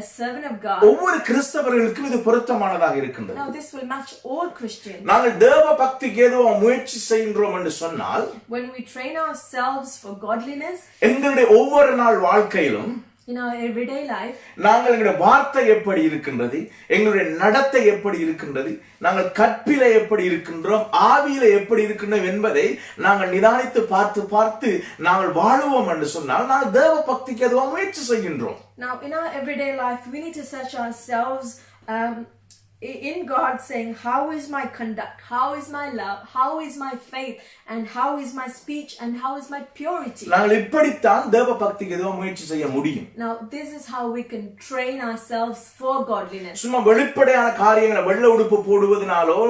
B: a servant of God,
A: ஒவ்வொரு கிறிஸ்தவர்களுக்கும் இது பொருத்தமானதாக இருக்கின்றது.
B: now this will match all Christians.
A: நாங்கள் தேவ பக்திக்கு ஏதோ முயற்சி செய்கின்றோம் என்று சொன்னால்,
B: when we train ourselves for godliness,
A: எங்களுடைய ஒவ்வொரு நாள் வாழ்க்கையிலும்
B: in our everyday life,
A: நாங்கள் எங்களுடைய வார்த்தை எப்படி இருக்கின்றது, எங்களுடைய நடத்தை எப்படி இருக்கின்றது, நாங்கள் கற்பில எப்படி இருக்கின்றோம், ஆவியில எப்படி இருக்கின்றோம் என்பதை நாங்கள் நிதானித்து பார்த்து நாங்கள் வாழுவோம் என்று சொன்னால் நாங்கள் தேவ பக்திக்கு எதுவா முயற்சி செய்கின்றோம்.
B: Now in our everyday life we need to search ourselves in God, saying, how is my conduct, how is my love, how is my faith, and how is my speech, and how is my purity.
A: நாங்கள் இப்படித்தான் தேவ பக்திக்கு எதுவா முயற்சி செய்ய முடியும்.
B: Now this is how we can train ourselves for godliness.
A: சும்மா வெளிப்படையான காரியங்களை வெள்ளை உடுப்பு போடுவதனாலோ,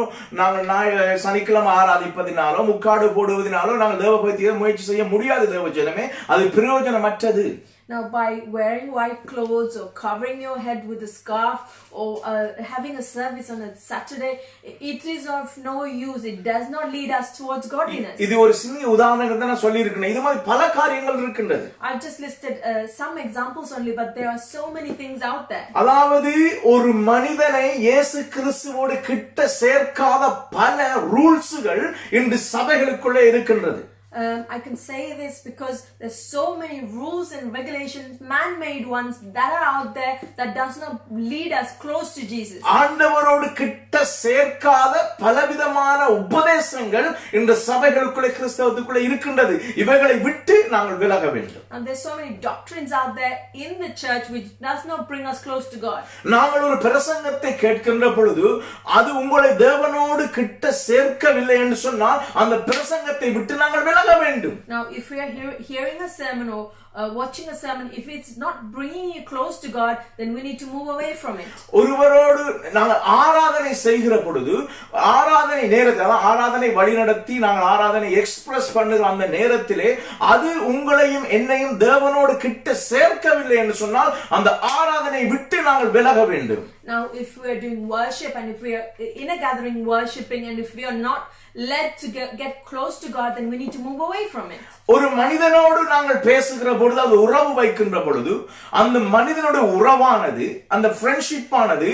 A: நாங்கள் சனிக்கிழமை ஆராதிப்பதினாலோ, முக்காடு போடுவதனாலோ நாங்கள் தேவ பக்தியை முயற்சி செய்ய முடியாது. தேவ ஜனமே, அது பிரயோஜனமற்றது.
B: Now by wearing white clothes or covering your head with a scarf or having a service on a Saturday, it is of no use. It does not lead us towards godliness.
A: இது ஒரு சின்ன உதாரணத்தை நான் சொல்லி இருக்கேன். இது மாதிரி பல காரியங்கள் இருக்கின்றது.
B: I've just listed some examples only, but there are so many things out there.
A: அதாவது ஒரு மனிதனை இயேசு கிறிஸ்துவோடு கிட்ட சேர்க்காத பல ரூல்ஸ்கள் இன்று சபைகளுக்குள்ளே இருக்கின்றது.
B: I can say this because there's so many rules and regulations, man-made ones, that are out there that does not lead us close to Jesus.
A: ஆண்டவரோடு கிட்ட சேர்க்காத பலவிதமான உபதேசங்கள் இந்த சபைகளுக்குள்ளே கிறிஸ்தவத்துக்குள்ளே இருக்கின்றது. இவைகளை விட்டு நாங்கள் விலக வேண்டும்.
B: And there's so many doctrines out there in the church which does not bring us close to God.
A: நாங்கள் ஒரு பிரசங்கத்தை கேட்கின்ற பொழுது அது உங்களை தேவனோடு கிட்ட சேர்க்கவில்லை என்று சொன்னால் அந்த பிரசங்கத்தை விட்டு நாங்கள் விலக வேண்டும்.
B: Now if we are hearing a sermon or watching a sermon, if it's not bringing you close to God, then we need to move away from it.
A: ஒருவரோடு நாங்கள் ஆராதனை செய்கிற பொழுது ஆராதனை நேரத்தில் ஆராதனை வழிநடத்தி நாங்கள் ஆராதனை எக்ஸ்பிரஸ் பண்ணுகிற அந்த நேரத்திலே அது உங்களையும் என்னையும் தேவனோடு கிட்ட சேர்க்கவில்லை என்று சொன்னால் அந்த ஆராதனை விட்டு நாங்கள் விலக வேண்டும்.
B: Now if we are doing worship and if we are in a gathering worshiping and if we are not led to get close to God, then we need to move away from it.
A: ஒரு மனிதனோடு நாங்கள் பேசுகிற பொழுது அது உறவு வைக்கின்ற பொழுது அந்த மனிதனோட உறவானது அந்த ஃப்ரெண்ட்ஷிப் ஆனது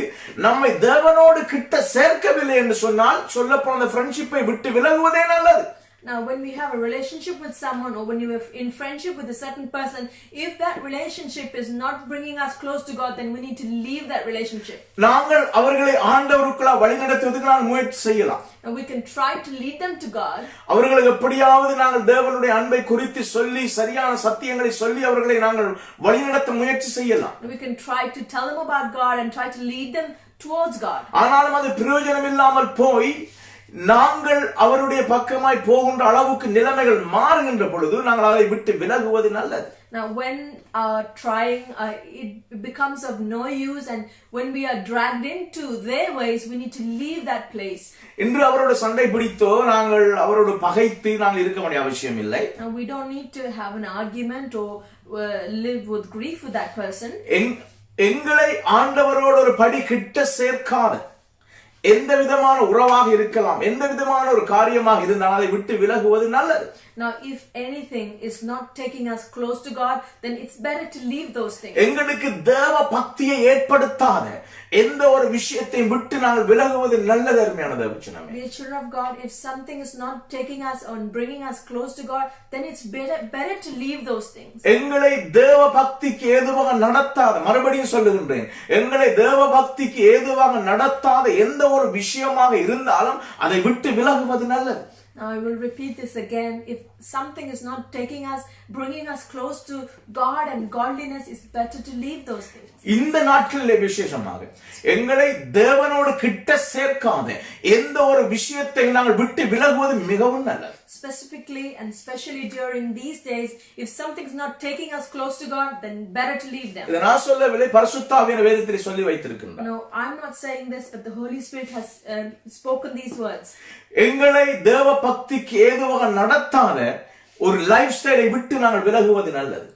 A: நம்மை தேவனோடு கிட்ட சேர்க்கவில்லை என்று சொன்னால் சொல்லப்போன அந்த ஃப்ரெண்ட்ஷிப்பை விட்டு விலகுவதே நல்லது.
B: Now when we have a relationship with someone or when you are in friendship with a certain person, if that relationship is not bringing us close to God, then we need to leave that relationship.
A: நாங்கள் அவர்களை ஆண்டவருக்குள்ள வழிநடத்துவதற்கு நாங்கள் முயற்சி செய்யலாம்.
B: And we can try to lead them to God.
A: அவர்களுக்கு எப்படியாவது நாங்கள் தேவனுடைய அன்பை குறித்து சொல்லி சரியான சத்தியங்களை சொல்லி அவர்களை நாங்கள் வழிநடத்த முயற்சி செய்யலாம்.
B: We can try to tell them about God and try to lead them towards God.
A: ஆனாலும் அது பிரயோஜனம் இல்லாமல் போய் நாங்கள் அவருடைய பக்கமாய் போகின்ற அளவுக்கு நிலைமைகள் மாறுகின்ற பொழுது நாங்கள் அதை விட்டு விலகுவது நல்லது.
B: Now when trying it becomes of no use, and when we are dragged into their ways, we need to leave that place.
A: இன்று அவரோட சண்டை பிடித்தோ நாங்கள் அவரோடு பகைத்து நாங்கள் இருக்க வேண்டிய அவசியம் இல்லை.
B: Now we don't need to have an argument or live with grief with that person.
A: எங்களை ஆண்டவரோடு ஒரு படி கிட்ட சேர்க்காத எந்த விதமான உறவாக இருக்கலாம், எந்த விதமான ஒரு காரியமாக இருந்தால் அதை விட்டு விலகுவது நல்லது.
B: Now if anything is not taking us close to God, then it's better to leave those things.
A: எங்களுக்கு தேவ பக்தியை ஏற்படுத்தாத எந்த ஒரு விஷயத்தையும் விட்டு நாங்கள் விலகுவது நல்லது. அருமையான தேவஜனமே,
B: Dear children of God, if something is not taking us or bringing us close to God, then it's better to leave those things.
A: எங்களை தேவ பக்திக்கு ஏதுவாக நடத்தாத, மறுபடியும் சொல்லுகின்றேன், எங்களை தேவ பக்திக்கு ஏதுவாக நடத்தாத எந்த ஒரு விஷயமாக இருந்தாலும் அதை விட்டு விலகுவது நல்லது.
B: Now I will repeat this again. If something is not taking us, bringing us close to God and godliness, it's better to leave those things.
A: இந்த நாட்களிலே விசேஷமாக எங்களை தேவனோடு கிட்ட சேர்க்காத எந்த ஒரு விஷயத்தை நாங்கள் விட்டு விலகுவது மிகவும் நல்லது.
B: Specifically and especially during these days, if something's not taking us close to God, then better to leave them.
A: இதை நான் சொல்லவில்லை, பரிசுத்த ஆவியான வேதத்திலே சொல்லி வைத்திருக்கின்றார்.
B: No, I'm not saying this, but the Holy Spirit has spoken these words.
A: எங்களை தேவ பக்திக்கு ஏதுவாக நடத்தாத ஒரு லைஃப் ஸ்டைலை விட்டு நாங்கள் விலகுவது நல்லது.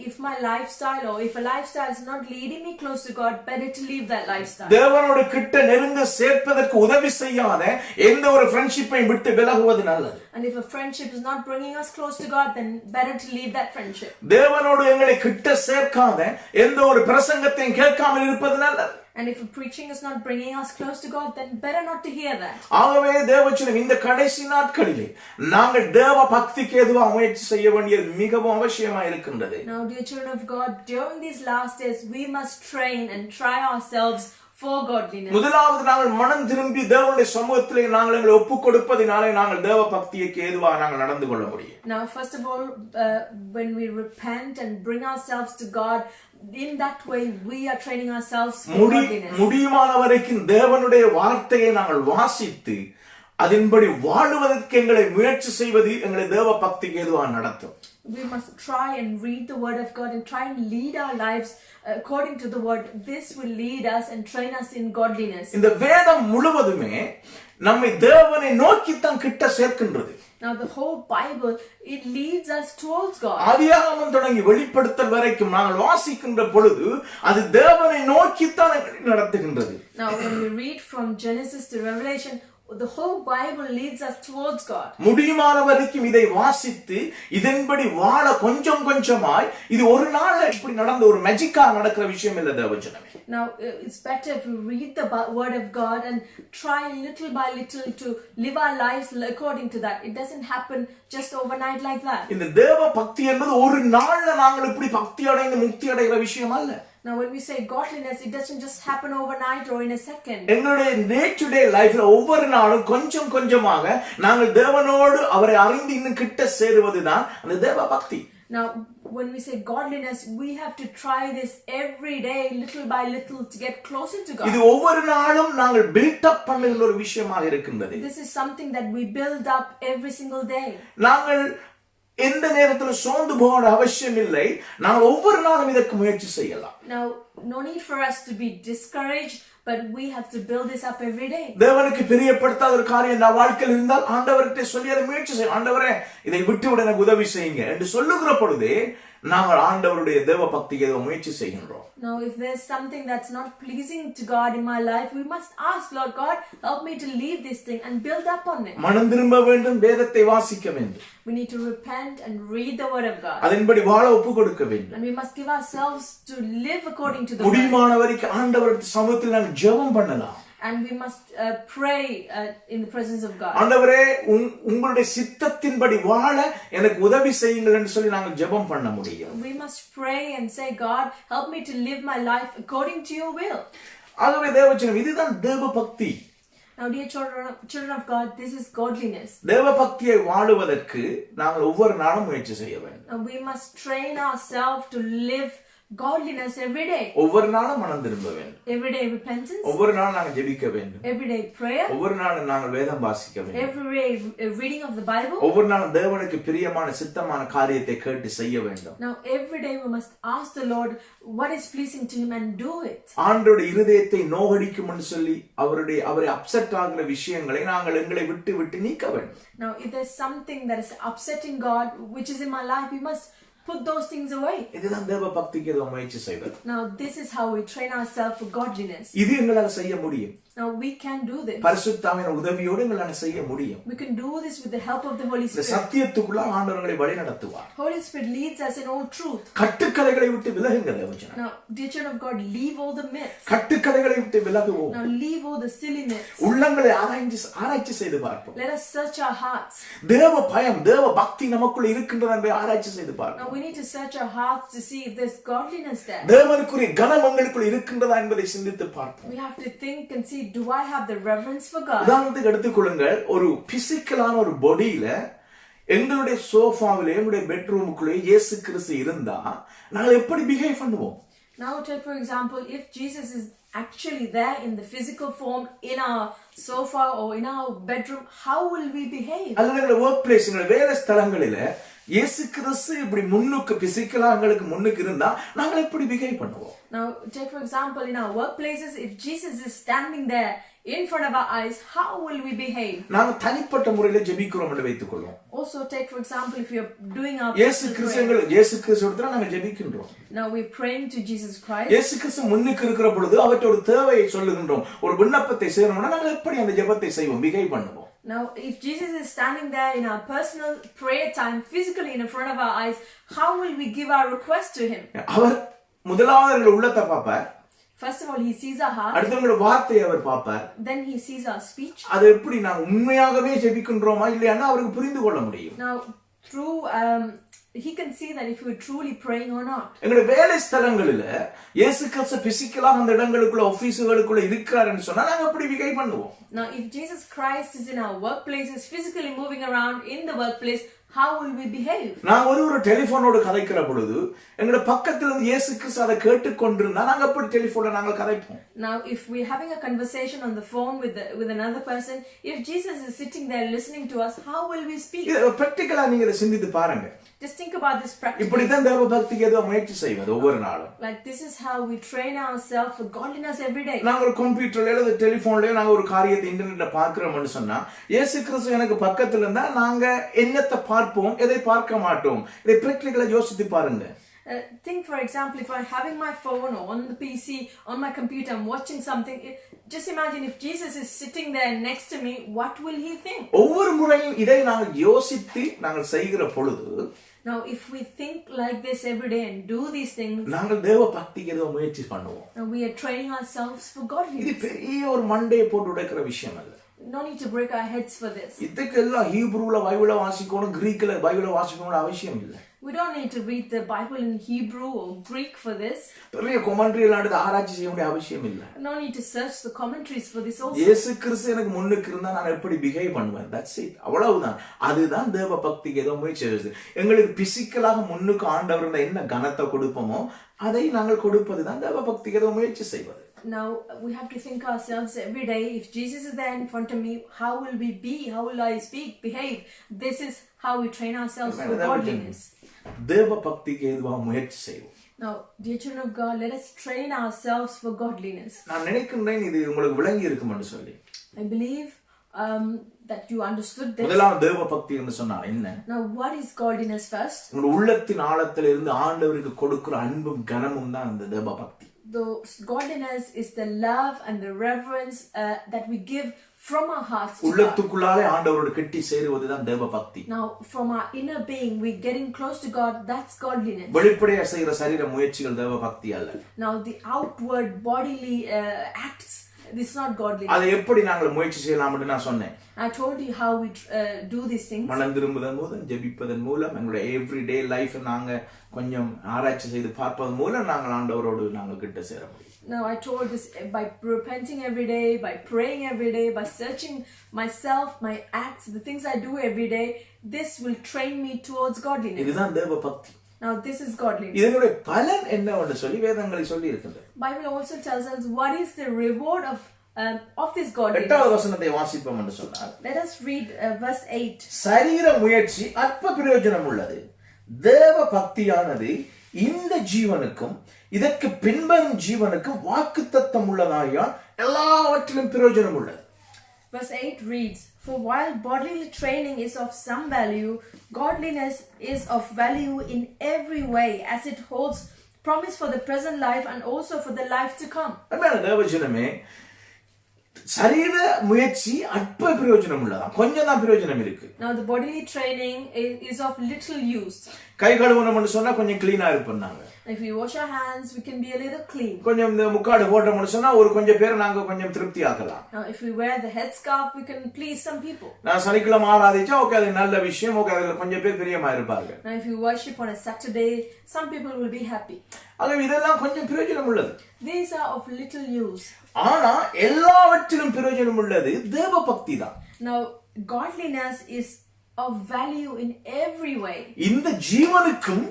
B: If my lifestyle or if a lifestyle is not leading me close to God, better to leave that lifestyle.
A: தேவனோடு கிட்ட நெருங்க சேர்ப்பதற்கு உதவி செய்யாத எந்த ஒரு ஃப்ரெண்ட்ஷிப்பை விட்டு விலகுவது நல்லது.
B: And if a friendship is not bringing us close to God, then better to leave that friendship.
A: தேவனோடு எங்களை கிட்ட சேர்க்காத எந்த ஒரு பிரசங்கத்தையும் கேட்காமல் இருப்பது நல்லது.
B: And if a preaching is not bringing us close to God, then better not to hear that.
A: ஆகவே தேவச்சனம் இந்த கடைசி நாட்களிலே நாங்கள் தேவ பக்திக்கு ஏதுவாக முயற்சி செய்ய வேண்டியது மிகவும் அவசியமாக இருக்கின்றது.
B: Now, dear children of God, during these last days, we must train and try ourselves for godliness.
A: முதலாவது நாங்கள் மனம் திரும்பி தேவனுடைய சமூகத்திலே நாங்கள் எங்களை ஒப்புக் கொடுப்பதினாலே நாங்கள் தேவ பக்திக்கு ஏதுவாக நாங்கள் நடந்து கொள்ள முடியும்.
B: Now, first of all, when we repent and bring ourselves to God, in that way we are training ourselves for godliness.
A: முடியுமான வரைக்கும் தேவனுடைய வார்த்தையை நாங்கள் வாசித்து அதன்படி வாழுவதற்கு எங்களை முயற்சி செய்வது எங்களை தேவ பக்திக்கு ஏதுவாக நடத்தும்.
B: We must try and read the word of God and try and lead our lives according to the word. This will lead us and train us in godliness.
A: இந்த வேதம் முழுவதுமே நம்மை தேவனை நோக்கித்தான் கிட்ட சேர்க்கின்றது.
B: Now the whole Bible, it leads us towards God.
A: ஆதியாகமம் தொடங்கி வெளிப்படுத்தல் வரைக்கும் நாங்கள் வாசிக்கின்ற பொழுது அது தேவனை நோக்கித்தான் நடத்துகின்றது.
B: Now when we read from Genesis to Revelation, the whole Bible leads us towards God.
A: முடியுமான வரைக்கும் இதை வாசித்து இதன்படி வாழ கொஞ்சம் கொஞ்சமாய், இது ஒரு நாள் இப்படி நடந்த ஒரு மேஜிக்கா நடக்கிற விஷயம் இல்ல தேவஜனமே.
B: Now it's better if we read the word of God and try little by little to live our lives according to that. It doesn't happen just overnight like that.
A: இந்த தேவ பக்தி என்பது ஒரு நாள்ல நாங்கள் இப்படி பக்தி அடைந்து முக்தி அடைகிற விஷயம் அல்ல.
B: Now when we say godliness, it doesn't just happen overnight or in a second.
A: எங்களுடைய டே டு டே லைஃப்ல ஒவ்வொரு நாளும் கொஞ்சம் கொஞ்சமாக நாங்கள் தேவனோடு அவரை அறிந்து இன்னும் கிட்ட சேருவதுதான் அந்த தேவ பக்தி.
B: Now when we say godliness, we have to try this every day, little by little, to get closer to God.
A: இது ஒவ்வொரு நாளும் நாங்கள் பில்ட் அப் பண்ணுகிற ஒரு விஷயமாக இருக்கின்றது.
B: This is something that we build up every single day.
A: நாங்கள் எந்த நேரத்தில் சோர்ந்து போக அவசியம் இல்லை. நாங்கள் ஒவ்வொரு நாளும் இதற்கு முயற்சி செய்யலாம்.
B: Now no need for us to be discouraged, but we have to build this up every day.
A: தேவனுக்கு பிரியப்படுத்தாத ஒரு காரியம் நான் வாழ்க்கையில் இருந்தால் ஆண்டவர்கிட்ட சொல்லி அதை முயற்சி செய்ய, ஆண்டவரே இதை விட்டுவிட எனக்கு உதவி செய்யுங்க என்று சொல்லுகிற பொழுதே நாங்கள் ஆண்டவருடைய தேவ பக்திக்கு ஏதோ முயற்சி செய்கின்றோம்.
B: Now if there's something that's not pleasing to God in my life, we must ask, Lord God, help me to leave this thing and build up on it.
A: மனம் திரும்ப வேண்டும், வேதத்தை வாசிக்க வேண்டும்.
B: We need to repent and read the word of God.
A: அதன்படி வாழ ஒப்பு கொடுக்க வேண்டும்.
B: And we must give ourselves to live according to the word.
A: முடியுமான வரைக்கும் ஆண்டவருடைய சமூகத்தில் நாங்கள் ஜெபம் பண்ணலாம்.
B: And we must pray in the presence of God.
A: ஆண்டவரே உங்களுடைய சித்தத்தின்படி வாழ எனக்கு உதவி செய்யுங்கள் என்று சொல்லி நாங்கள் ஜெபம் பண்ண முடியும்.
B: We must pray and say, God, help me to live my life according to your will.
A: ஆகவே தேவஜனம் இதுதான் தேவ பக்தி.
B: Now dear children of God, this is godliness.
A: தேவ பக்தியை வாழுவதற்கு நாங்கள் ஒவ்வொரு நாளும் முயற்சி செய்ய வேண்டும்.
B: We must train ourselves to live godliness every day.
A: ஒவ்வொரு நாளும் மனம் திரும்ப வேண்டும்.
B: Every day repentance.
A: ஒவ்வொரு நாளும் நாங்கள் ஜெபிக்க வேண்டும்.
B: Every day prayer.
A: ஒவ்வொரு நாளும் நாங்கள் வேதம் வாசிக்க வேண்டும்.
B: Every day reading of the Bible.
A: ஒவ்வொரு நாளும் தேவனுக்கு பிரியமான சித்தமான காரியத்தை கேட்டு செய்ய வேண்டும்.
B: Now every day we must ask the Lord what is pleasing to him and do it.
A: ஆண்டவருடைய இருதயத்தை நோகடிக்கும் என்று சொல்லி அவரை அப்செட் ஆகிற விஷயங்களை நாங்கள் எங்களை விட்டு விட்டு நீக்க வேண்டும்.
B: Now if there's something that is upsetting God which is in my life, we must put those things away.
A: இதுதான் தேவ பக்திக்கு ஏதோ முயற்சி செய்வது.
B: Now this is how we train ourselves for godliness.
A: இது எங்களால் செய்ய முடியும்.
B: Now we can do this.
A: பரிசுத்த ஆவியின் உதவியோடு எங்களால் செய்ய முடியும்.
B: We can do this with the help of the Holy Spirit.
A: சத்தியத்துக்குள்ள ஆண்டவர் எங்களை வழி நடத்துவார்.
B: Holy Spirit leads us in all truth.
A: கட்டுக்கதைகளை விட்டு விலகுங்க தேவஜனமே.
B: Now dear children of God, leave all the myths.
A: கட்டுக்கதைகளை விட்டு விலகுவோம்.
B: Now leave all the silly myths.
A: உள்ளங்களை ஆராய்ச்சி செய்து பார்ப்போம்.
B: Let us search our hearts.
A: தேவ பயம் தேவ பக்தி நமக்குள்ள இருக்கின்றதா என்பதை ஆராய்ச்சி செய்து பார்ப்போம்.
B: Now we need to search our hearts to see if there's godliness there.
A: தேவனுக்குரிய கனம் எங்களுக்குள்ள இருக்கின்றதா என்பதை சிந்தித்து பார்ப்போம்.
B: We have to think and see, do I have the reverence for God?
A: உதாரணத்துக்கு எடுத்துக்கொள்ளுங்கள், ஒரு பிசிக்கலான ஒரு பாடியில எங்களுடைய சோஃபாவிலே எங்களுடைய பெட்ரூமுக்குள்ளே இயேசு கிறிஸ்து இருந்தா நாங்கள் எப்படி பிஹேவ் பண்ணுவோம்?
B: Now take for example, if Jesus is actually there in the physical form in our sofa or in our bedroom, how will we behave?
A: அல்லது எங்களுடைய வொர்க் பிளேஸ் எங்களுடைய வேலை ஸ்தலங்களில இயேசு கிறிஸ்து இப்படி முன்னுக்கு பிசிக்கலா எங்களுக்கு முன்னுக்கு இருந்தா நாங்கள் எப்படி பிஹேவ் பண்ணுவோம்?
B: Now take for example, in our workplaces, if Jesus is standing there in front of our eyes, how will we behave?
A: நாங்க தனிப்பட்ட முறையில ஜெபிக்கிறோம் என்று வைத்துக்கொள்வோம்.
B: Also take for example, if you're doing our
A: இயேசு கிறிஸ்துவோட நாங்க ஜெபிக்கின்றோம்.
B: Now we're praying to Jesus Christ.
A: இயேசு கிறிஸ்து முன்னுக்கு இருக்கிற பொழுது அவற்றை ஒரு தேவையை சொல்லுகின்றோம், ஒரு விண்ணப்பத்தை செய்யணும்னா நாங்க எப்படி அந்த ஜெபத்தை செய்வோம், பிஹேவ் பண்ணுவோம்?
B: Now if Jesus is standing there in our personal prayer time, physically in front of our eyes, how will we give our request to him?
A: அவர் முதலாவது எங்கள் உள்ளத்தை பார்ப்பார்.
B: First of all, he sees our heart.
A: அடுத்து எங்களுடைய வார்த்தையை அவர் பார்ப்பார்.
B: Then he sees our speech.
A: அது எப்படி நாங்க உண்மையாகவே ஜெபிக்கின்றோமா இல்லையானா அவருக்கு புரிந்து கொள்ள முடியும்.
B: Now through he can see that if we're truly praying or not.
A: எங்களுடைய வேலை ஸ்தலங்களில இயேசு கிறிஸ்து பிசிக்கலா அந்த இடங்களுக்குள்ள ஆபீஸ்களுக்குள்ள இருக்கிறாருன்னு சொன்னா நாங்க எப்படி பிஹேவ் பண்ணுவோம்?
B: Now if Jesus Christ is in our workplaces, physically moving around in the workplace, how will we behave?
A: நான் ஒரு டெலிபோனோடு கதைக்கிற பொழுது எங்க பக்கத்துல இருந்து இயேசு கிறிஸ்து அதை கேட்டுக்கொண்டிருந்தா நாங்க எப்படி டெலிபோன்ல நாங்க கதைப்போம்?
B: Now if we're having a conversation on the phone with another person, if Jesus is sitting there listening to us, how will we speak?
A: இது பிராக்டிகலா நீங்க இத சிந்தித்து பாருங்க.
B: Just think about this practically.
A: இப்படி தான் தேவ பக்திக்கு ஏதோ முயற்சி செய்வது ஒவ்வொரு நாளும்.
B: Like this is how we train ourselves for godliness every day.
A: நாங்க ஒரு கம்ப்யூட்டர்ல அல்லது டெலிபோன்ல நாங்க ஒரு காரியத்தை இன்டர்நெட்ல பார்க்கறோம்னு சொன்னா இயேசு கிறிஸ்து எனக்கு பக்கத்துல இருந்தா நாங்க என்னத்தை பார்ப்போம், எதை பார்க்க மாட்டோம். இதை பிராக்டிகலா யோசித்து பாருங்க.
B: Think for example, if I'm having my phone or on the PC, on my computer, I'm watching something. Just imagine if Jesus is sitting there next to me, what will he think?
A: ஒவ்வொரு முறையும் இதை நாங்கள் யோசித்து நாங்கள் செய்கிற பொழுது,
B: now if we think like this every day and do these things,
A: நாங்கள் தேவ பக்திக்கு ஏதோ முயற்சி பண்ணுவோம்.
B: now we are training ourselves for godliness.
A: இது பெரிய ஒரு மண்டையை போட்டு உடைக்கிற விஷயம் அல்ல.
B: No need to break our heads for this.
A: இதுக்கெல்லாம் ஹீப்ரூல பைபிளை வாசிக்கணும், கிரீக்ல பைபிளை வாசிக்கணும் அவசியம் இல்லை.
B: We don't need to read the Bible in Hebrew or Greek for this.
A: பெரிய கமெண்ட்ரி எல்லாம் எடுத்து ஆராய்ச்சி செய்ய வேண்டிய அவசியம் இல்லை.
B: No need to search the commentaries for this also.
A: இயேசு கிறிஸ்து எனக்கு முன்னுக்கு இருந்தா நான் எப்படி பிஹேவ் பண்ணுவேன், தட்ஸ் இட், அவ்வளவுதான். அதுதான் தேவ பக்திக்கு ஏதோ முயற்சி செய்வது. எங்களுக்கு பிசிக்கலாக முன்னுக்கு ஆண்டவர் இருந்தா என்ன கனத்தை கொடுப்போமோ அதை நாங்கள் கொடுப்பதுதான் தேவ பக்திக்கு ஏதோ முயற்சி செய்வது.
B: Now we have to think ourselves every day, if Jesus is there in front of me, how will we be, how will I speak, behave? This is how we train ourselves for godliness.
A: தேவ பக்திக்கு ஏதுவா முயற்சி செய்வோம்.
B: Now dear children of God, let us train ourselves for godliness.
A: நான் நினைக்கிறேன் இது உங்களுக்கு விளங்கி இருக்கும்னு சொல்லி.
B: I believe that you understood this.
A: முதலாம் தேவ பக்தி என்று சொன்னால் என்ன?
B: Now what is godliness first?
A: உங்க உள்ளத்தின் ஆழத்தில் இருந்து ஆண்டவருக்கு கொடுக்கிற அன்பும் கனமும் தான் அந்த தேவ பக்தி.
B: The godliness is the love and the reverence that we give from our hearts to
A: உள்ளத்துக்குள்ளாலே ஆண்டவரோடு கெட்டி சேருவதுதான் தேவ பக்தி.
B: Now from our inner being we getting close to God, that's godliness.
A: வெளிப்படையா செய்யற சரீர முயற்சிகள் தேவ பக்தி அல்ல.
B: Now the outward bodily acts, this is not godliness.
A: அதை எப்படி நாங்கள் முயற்சி செய்யலாம்னு நான் சொன்னேன்.
B: I told you how we do these things.
A: மனம் திரும்புவதன் மூலம், ஜெபிப்பதன் மூலம், எங்களுடைய எவ்ரிடே லைஃப் நாங்க கொஞ்சம் ஆராய்ச்சி செய்து பார்ப்பதன் மூலம் நாங்கள் ஆண்டவரோடு நாங்கள் கிட்ட சேர முடியும்.
B: Now I told this by repenting every day, by praying every day, by searching myself, my acts, the things I do every day, this will train me towards godliness.
A: இதுதான் தேவ பக்தி.
B: Now this is godliness.
A: இதனுடைய பலன் என்னவென்று சொல்லி வேதங்களை சொல்லி இருக்கின்றது.
B: Bible also tells us what is the reward of this godliness.
A: 8வது வசனத்தை வாசிப்போம் என்று சொன்னார்.
B: Let us read verse 8.
A: சரீர முயற்சி அற்ப பிரயோஜனம் உள்ளது. தேவ பக்தியானது இந்த ஜீவனுக்கும் இதற்கு பின்வரும் ஜீவனுக்கும் வாக்குத்தத்தம் உள்ளதாயால் எல்லாவற்றிலும் பிரயோஜனம் உள்ளது.
B: Verse 8 reads, "For while bodily training is of some value, godliness is of value in every way, as it holds promise for the present life and also for the life to come."
A: அன்பான தேவஜனமே, சரீர முயற்சி அற்ப பிரயோஜனம் உள்ளதான், கொஞ்சம் தான் பிரயோஜனம் இருக்கு.
B: Now the bodily training is of little use.
A: கை கழுவணும்னு சொன்னா கொஞ்சம் கிளீனா இருப்பாங்க.
B: If we wash our hands, we can be a little clean.
A: கொஞ்சம் இந்த முக்காடு போட்டோம்னு சொன்னா ஒரு கொஞ்சம் பேரை நாங்க கொஞ்சம் திருப்தி ஆக்கலாம்.
B: Now if we wear the headscarf, we can please some people.
A: நான் சனிக்கிழமை ஆராதிச்சா ஓகே, அது நல்ல விஷயம், ஓகே, அதுல கொஞ்சம் பேர் பிரியமா இருப்பாங்க.
B: Now if you worship on a Saturday, some people will be happy.
A: ஆக இதெல்லாம் கொஞ்சம் பிரயோஜனம் உள்ளது.
B: These are of little use.
A: ஆனா எல்லாவற்றிலும் பிரயோஜனம் உள்ளது தேவ பக்தி தான்.
B: Now godliness is of value in every way.
A: இந்த ஜீவனுக்கும்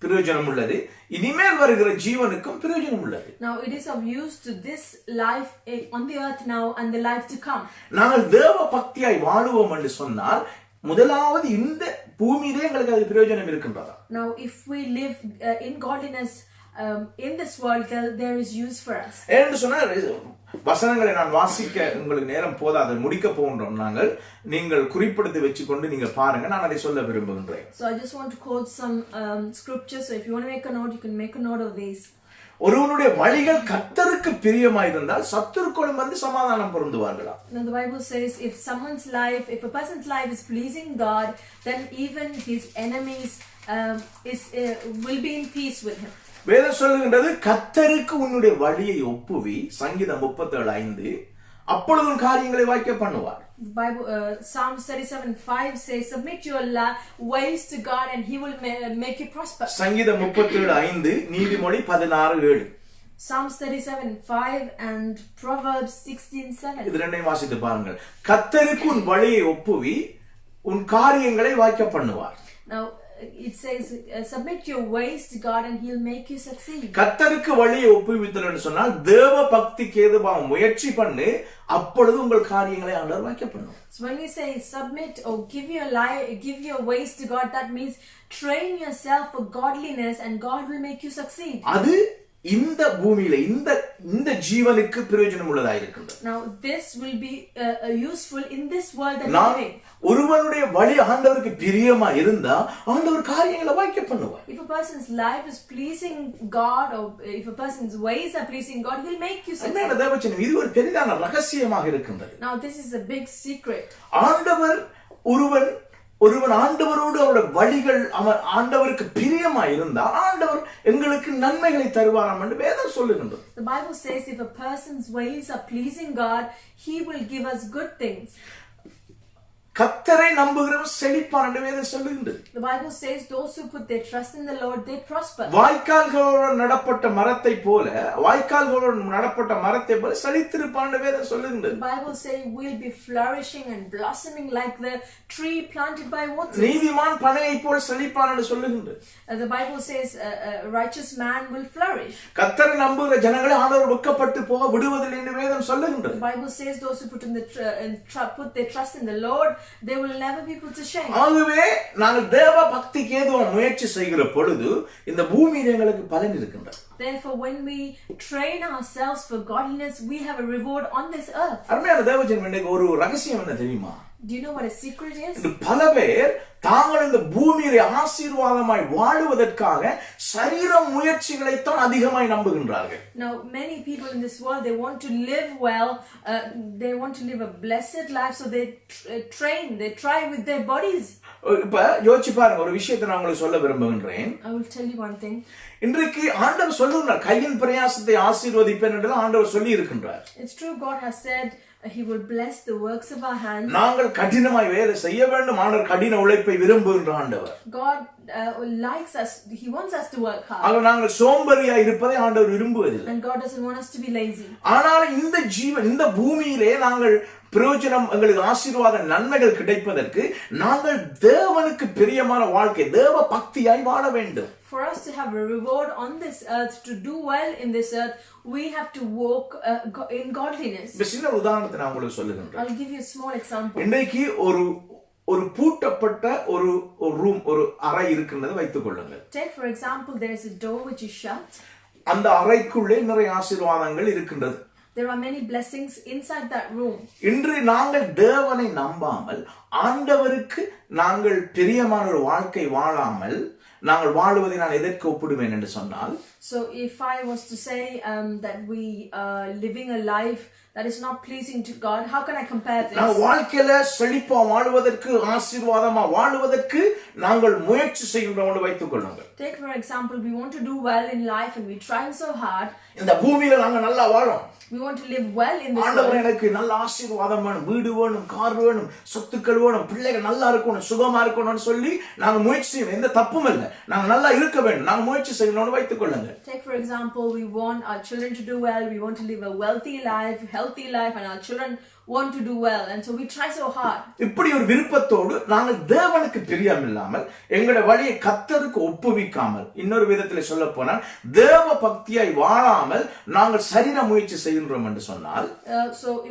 A: பிரயோஜனம் உள்ளது, இனிமேல் வருகிற ஜீவனுக்கும் பிரயோஜனம் உள்ளது.
B: Now it is of use to this life on the earth now and the life to come.
A: நாங்கள் தேவ பக்தியாய் வாழுவோம் என்று சொன்னால் முதலாவது இந்த பூமியிலே எங்களுக்கு அது பிரயோஜனம் இருக்கின்றதா?
B: Now if we live in godliness in this world, there is use for us.
A: என்று சொன்னால் வசனங்களை நான் வாசிக்க உங்களுக்கு நேரம் போதாது, முடிக்க போகின்றோம் நாங்கள். நீங்கள் குறிப்பிடுத்து வச்சுக்கொண்டு நீங்க பாருங்க, நான் அதை சொல்ல விரும்புகின்றேன்.
B: So I just want to quote some scriptures, so if you want to make a note, you can make a note of these.
A: ஒருவனுடைய வழிகள் கர்த்தருக்கு பிரியமாயிருந்தால் சத்துருக்களும் வந்து சமாதானம் பொருந்துவார்களா?
B: Now the Bible says if a person's life is pleasing God, then even his enemies will be in peace with him.
A: வேதம் சொல்லுகின்றது, கர்த்தருக்கு உன்னுடைய வழியை ஒப்புவி, சங்கீதம் 37:5, அப்பொழுது உன் காரியங்களை வாய்க்க பண்ணுவார்.
B: The Bible, Psalms 37:5 says, "Submit your ways to God, and He will make you prosper."
A: சங்கீதம் 37:5, நீதிமொழி 16:7.
B: Psalms 37:5 and Proverbs 16:7.
A: இது ரெண்டையும் வாசித்து பாருங்கள். கர்த்தருக்கு உன் வழியை ஒப்புவி, உன் காரியங்களை வாய்க்க பண்ணுவார்.
B: Now it says, "Submit your ways to God, and He'll make you succeed."
A: கர்த்தருக்கு வழியை ஒப்புவித்தல் என்று சொன்னால் தேவ பக்திக்கு ஏதுவாக முயற்சி பண்ணு, அப்பொழுது உங்கள் காரியங்களை ஆண்டவர் வாய்க்க பண்ணுவார்.
B: So when we say submit or give your ways to God, that means train yourself for godliness, and God will make you succeed.
A: அது இந்த பூமியில இந்த ஜீவனுக்கு பிரயோஜனம் உள்ளதா இருக்கின்றது.
B: Now this will be useful in this world that we live in.
A: ஒருவனுடைய வழி ஆண்டவருக்கு பிரியமா இருந்தா ஆண்டவர் காரியங்களை வாய்க்க பண்ணுவார்.
B: If a person's life is pleasing God, or if a person's ways are pleasing God, He'll make you succeed.
A: அன்பான தேவஜனமே, இது ஒரு பெரிதான ரகசியமாக இருக்கின்றது.
B: Now this is a big secret.
A: ஆண்டவர் ஒருவன் ஆண்டவரோடு அவருடைய வழிகள் ஆண்டவருக்கு பிரியமா இருந்தா ஆண்டவர் எங்களுக்கு நன்மைகளை தருவாராம் என்று வேதம் சொல்லுகின்றது.
B: The Bible says if a person's ways are pleasing God, He will give us good things.
A: கர்த்தரை நம்புகிறவன் செழிப்பான் என்று வேதம் சொல்லுகின்றது.
B: The Bible says those who put their trust in the Lord, they prosper.
A: வாய்க்கால்களோடு நடப்பட்ட மரத்தை போல செழித்திருப்பான் என்று வேதம் சொல்லுகின்றது.
B: The Bible says we'll be flourishing and blossoming like the tree planted by waters.
A: நீதிமான் பனையை போல் செழிப்பான் என்று சொல்லுகின்றது.
B: The Bible says a righteous man will flourish.
A: கர்த்தரை நம்புகிற ஜனங்களை ஆண்டவர் வெட்கப்பட்டு போக விடுவதில்லை என்று வேதம் சொல்லுகின்றது.
B: The Bible says those who put their trust in the Lord, they will never be put to shame.
A: ஆகவே நாங்கள் தேவ பக்திக்கு ஏதுவாக முயற்சி செய்கிற பொழுது இந்த பூமியில் எங்களுக்கு பலன் இருக்கின்றது.
B: Therefore, when we train ourselves for godliness, we have a reward on this earth.
A: அருமையான தேவஜனமே, ஒரு ரகசியம் என்ன தெரியுமா?
B: Do you know what a secret is?
A: பல பேர் தாங்கள் இந்த பூமியிலே ஆசீர்வாதமாய் வாழுவதற்காக சரீர முயற்சிகளை தான் அதிகமாய் நம்புகின்றார்கள்.
B: Now many people in this world, they want to live well, they want to live a blessed life, so they they try with their bodies.
A: இப்ப யோசிச்சு பாருங்க, ஒரு விஷயத்தை நான் உங்களுக்கு சொல்ல விரும்புகின்றேன்.
B: I will tell you one thing.
A: இன்றைக்கு ஆண்டவர் சொல்லுகிறார், கையின் பிரயாசத்தை ஆசீர்வதிப்பேன் என்று ஆண்டவர் சொல்லி இருக்கின்றார்.
B: It's true, God has said He will bless the works of our hands.
A: நாங்கள் கடினமாய் வேலை செய்ய வேண்டும், ஆண்டவர் கடின உழைப்பை விரும்புகின்ற ஆண்டவர்.
B: God likes us. He wants us to work hard.
A: ஆக நாங்கள் சோம்பேறியா இருப்பதை ஆண்டவர் விரும்புவதில்லை.
B: And God doesn't want us to be lazy.
A: ஆனால் இந்த பூமியிலே நாங்கள் பிரயோஜனம் எங்களுக்கு ஆசீர்வாத நன்மைகள் கிடைப்பதற்கு நாங்கள் தேவனுக்கு பிரியமான வாழ்க்கை தேவ பக்தியாய் வாழ வேண்டும்.
B: For us to have a reward on this earth, to do well in this earth, we have to walk in godliness.
A: சின்ன உதாரணத்தை நான் உங்களுக்கு சொல்லுகிறேன்.
B: I'll give you a small example.
A: இன்றைக்கு ஒரு பூட்டப்பட்ட ஒரு ரூம் ஒரு அறை இருக்குன்றதை வைத்துக் கொள்ளுங்கள்.
B: Take for example, there is a door which is shut.
A: அந்த அறைக்குள்ளே நிறைய ஆசீர்வாதங்கள் இருக்கின்றது.
B: There are many blessings inside that room.
A: இன்று நாங்கள் தேவனை நம்பாமல் ஆண்டவருக்கு நாங்கள் பிரியமான ஒரு வாழ்க்கை வாழாமல் நாங்கள் வாழுவதை நான் எதற்கு ஒப்பிடுவேன் என்று சொன்னால்,
B: so if I was to say that we are living a life that is not pleasing to God, how can I compare this?
A: நான் வாழ்க்கையில செழிப்பா வாழுவதற்கு ஆசீர்வாதமா வாழுவதற்கு நாங்கள் முயற்சி செய்கின்றோம் வைத்துக் கொள்ளுங்கள்.
B: Take for example, we want to do well in life and we trying so hard.
A: இந்த பூமியில நாங்க நல்லா வாழோம்.
B: We want to live well in this
A: ஆண்டவரே
B: world.
A: எனக்கு நல்ல ஆசீர்வாதம் வேணும், வீடு வேணும், கார் வேணும், சொத்துக்கள் வேணும், பிள்ளைகள் நல்லா இருக்கணும், சுகமா இருக்கணும்னு சொல்லி நாங்க முயற்சி செய்யணும். எந்த தப்பும் இல்லை. நாங்க நல்லா இருக்க வேண்டும், நாங்க முயற்சி செய்யணும்னு வைத்துக் கொள்ளுங்க.
B: Take for example, we want our children to do well, we want to live a wealthy life, healthy life, and our children want to do well, and so we try so hard.
A: இப்படி ஒரு விருப்பத்தோடு நாங்கள் தேவனுக்கு பிரியம் இல்லாமல் எங்களுடைய வழியை கர்த்தருக்கு ஒப்புவிக்காமல், இன்னொரு விதத்தில் சொல்ல போனால் தேவ பக்தியாய் வாழாமல் நாங்கள் சரீர முயற்சி செய்கின்றோம் என்று சொன்னால்,
B: so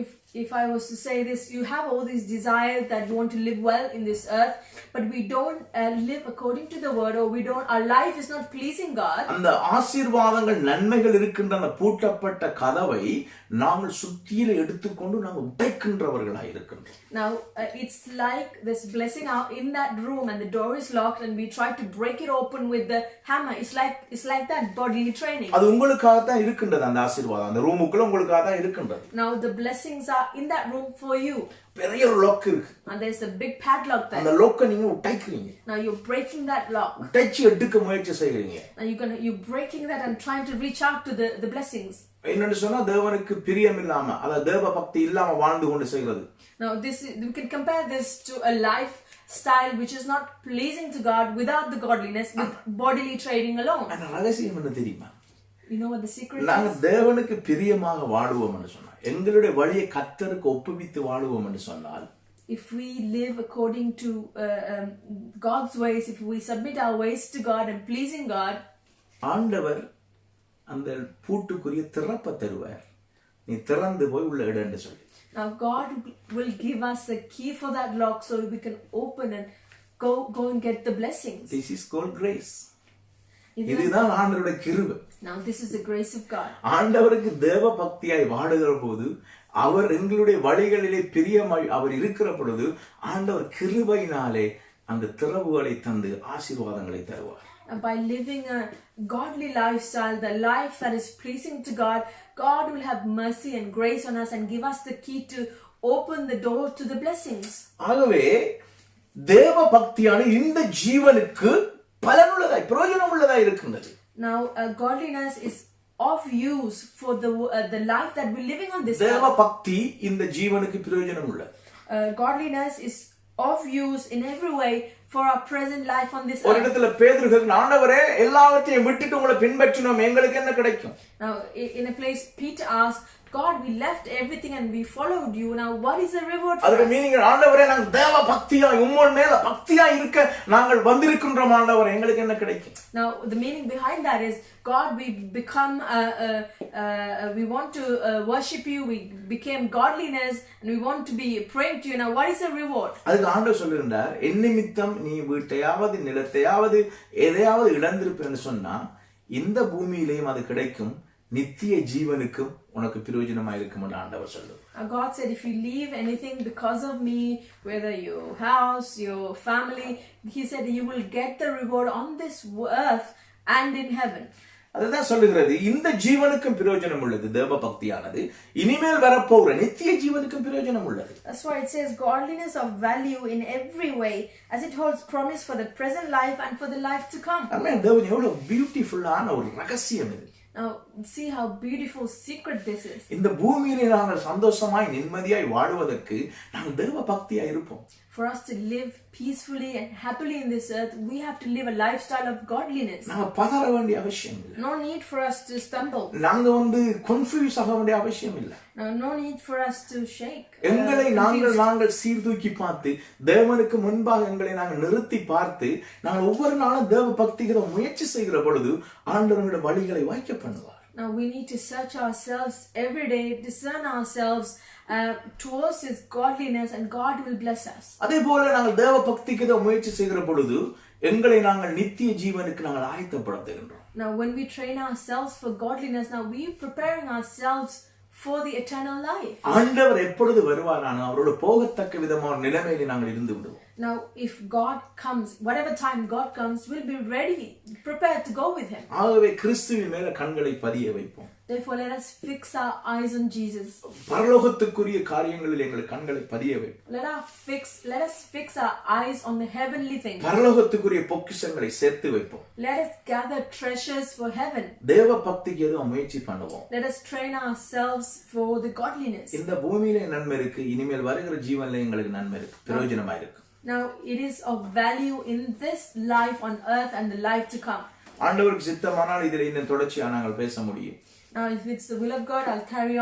B: if I was to say this, you have all these desires that you want to live well in this earth, but we don't live according to the word, or our life is not pleasing God.
A: அந்த ஆசீர்வாதங்கள் நன்மைகள் இருக்கின்ற அந்த பூட்டப்பட்ட கதவை நாங்கள் சுத்தியில எடுத்துக்கொண்டு நாங்கள் உடைக்கின்றவர்களாய் இருக்கின்றோம்.
B: Now it's like this blessing out in that room and the door is locked and we try to break it open with the hammer. It's like that bodily training.
A: அது உங்களுக்காக தான் இருக்கின்றது. அந்த ஆசீர்வாதம் அந்த ரூமுக்குள்ள உங்களுக்காக தான் இருக்கின்றது.
B: Now the blessings are in that room for you.
A: பெரிய ஒரு லாக் இருக்கு.
B: And there's a big padlock there.
A: அந்த லாக்கை நீங்க உடைக்கிறீங்க.
B: Now you're breaking that lock.
A: உடைச்சி எடுக்க முயற்சி செய்றீங்க.
B: Now you're breaking that and trying to reach out to the blessings.
A: என்னன்னு சொன்னா தேவனுக்கு பிரியம் இல்லாம அத தேவ பக்தி இல்லாம வாழ்ந்து கொண்டு செய்கிறது.
B: Now we can compare this to a lifestyle which is not pleasing to God without the godliness, with bodily trading alone.
A: அந்த ரகசியம் என்ன தெரியுமா?
B: You know what the secret is?
A: நாங்க தேவனுக்கு பிரியமாக வாழுவோம் என்று சொன்னா, எங்களுடைய வழியை கர்த்தருக்கு ஒப்புவித்து வாழுவோம் என்று சொன்னால்,
B: if we live according to God's ways, if we submit our ways to God and pleasing God,
A: ஆண்டவர் அந்த பூட்டுக்குரிய திறப்பை தருவார். நீ திறந்து போய் உள்ள இட என்று சொல்லி.
B: Now God will give us the key for that lock so we can open and go and get the blessings.
A: This is called grace. இதுதான் ஆண்டவருடைய கிருபை.
B: Now this is the grace of God.
A: ஆண்டவருக்கு தேவ பக்தியாய் வாழுகிற போது, அவர் எங்களுடைய வழிகளிலே பிரியமாய் அவர் இருக்கிற பொழுது, ஆண்டவர் கிருபையினாலே அந்த திறவுகளை தந்து ஆசீர்வாதங்களை தருவார்.
B: And by living a godly lifestyle, the life that is pleasing to God, God will have mercy and grace on us and give us the key to open the door to the blessings.
A: ஆகவே தேவ பக்தியான இந்த ஜீவனுக்கு பலனுள்ளதாய் பிரயோஜனம் உள்ளதாய் இருக்கின்றது.
B: Now godliness is of use for the life that we're living on this earth.
A: தேவ பக்தி இந்த ஜீவனுக்கு பிரயோஜனம் உள்ளது.
B: Godliness is of use in every way for our present life on this earth.
A: ஒரு இடத்துல பேதுரு கேக்குறான், ஆண்டவரே எல்லாவற்றையும் விட்டுட்டு உங்களை பின்பற்றினோம், எங்களுக்கு என்ன கிடைக்கும்?
B: Now in a place Peter asked, God, we left everything and we followed you. Now what is the reward for us?
A: அதோட மீனிங், ஆண்டவரே நாங்கள் தேவ பக்தியாய் உம்மோடு மேல பக்தியாய் இருக்க நாங்கள் வந்திருக்கின்றோம், ஆண்டவரே எங்களுக்கு என்ன கிடைக்கும்?
B: Now the meaning behind that is, God, we become we want to worship you, we became godliness and we want to be praying to you. Now what is the reward?
A: அதுக்கு ஆண்டவர் சொல்லுகிறார், என் நிமித்தம் நீ வீட்டையாவது நிலத்தையாவது எதையாவது இழந்திருப்பேன்னு சொன்னா இந்த பூமியிலேயும் அது கிடைக்கும், நித்திய ஜீவனுக்கும் உனக்கு பிரயோஜனமா இருக்கும் என்று ஆண்டவர் சொல்லுவார்.
B: God said, if you leave anything because of me, whether your house, your family, he said you will get the reward on this earth and in heaven.
A: அதுதான் சொல்லுகிறது, இந்த ஜீவனுக்கும் பிரயோஜனம் உள்ளது தேவ பக்தியானது, இனிமேல் வரப்போகிற நித்திய ஜீவனுக்கும் பிரயோஜனம் உள்ளது.
B: That's why it says godliness of value in every way, as it holds promise for the present life and for the life to come.
A: ஆமென். தேவன் எவ்வளவு பியூட்டிஃபுல்லான ஒரு ரகசியம் இது.
B: Now see how beautiful secret this is.
A: இந்த பூமியிலே நாங்கள் சந்தோஷமாய் நிம்மதியாய் வாழுவதற்கு நாங்கள் தேவ பக்தியாய் இருப்போம்.
B: for us to live peacefully and happily in this earth, we have to live a lifestyle of godliness.
A: நாங்க பதற வேண்டிய அவசியம் இல்லை.
B: No need for us to stumble.
A: நாங்க கன்ஃபியூஸ் ஆக வேண்டிய அவசியம் இல்லை.
B: No need for us to shake.
A: எங்களை நாங்கள் சீர்தூக்கி பார்த்து தேவனுக்கு முன்பாக எங்களை நாங்கள் நிறுத்தி பார்த்து நாங்கள் ஒவ்வொரு நாளும் தேவ பக்திக்கு முயற்சி செய்கிற பொழுது ஆண்டவருடைய வழிகளை வாய்க்க பண்ணுவார்.
B: Now we need to search ourselves every day, discern ourselves towards His godliness, and God will bless us.
A: அதே போல நாங்கள் தேவ பக்திக்கு முயற்சி செய்கிற பொழுது எங்களை நாங்கள் நித்திய ஜீவனுக்கு நாங்கள் ஆயத்தப்படுத்துகின்றோம்.
B: Now when we train ourselves for godliness, now we preparing ourselves for the eternal life.
A: ஆண்டவர் எப்பொழுது வருவாரானோ அவரோடு போகத்தக்க விதமான நிலைமையில நாங்கள் இருந்து விடுவோம்.
B: Now if God comes, whatever time God comes, we'll be ready, prepared to go with Him.
A: ஆகவே கிறிஸ்துவின் மேல கண்களை பதிய வைப்போம்.
B: Therefore let us fix our eyes on Jesus.
A: பரலோகத்துக்குரிய காரியங்களில் எங்கள் கண்களை பதிய வைப்போம்.
B: Let us fix our eyes on the heavenly things.
A: பரலோகத்துக்குரிய பொக்கிஷங்களை சேர்த்து வைப்போம்.
B: Let us gather treasures for heaven.
A: தேவ பக்திக்கு எதுவும் முயற்சி பண்ணுவோம்.
B: Let us train ourselves for the godliness.
A: இந்த பூமியிலே நன்மை இருக்கு, இனிமேல் வருகிற ஜீவனிலே எங்களுக்கு நன்மை இருக்கு, பிரயோஜனமா இருக்கு.
B: Now it is of value in this life on earth and the life to come.
A: ஆண்டவருக்கு சித்தமானால் இதில் இன்னும் தொடர்ச்சியா நாங்கள் பேச முடியும்.
B: Now if it's the will of God, I'll carry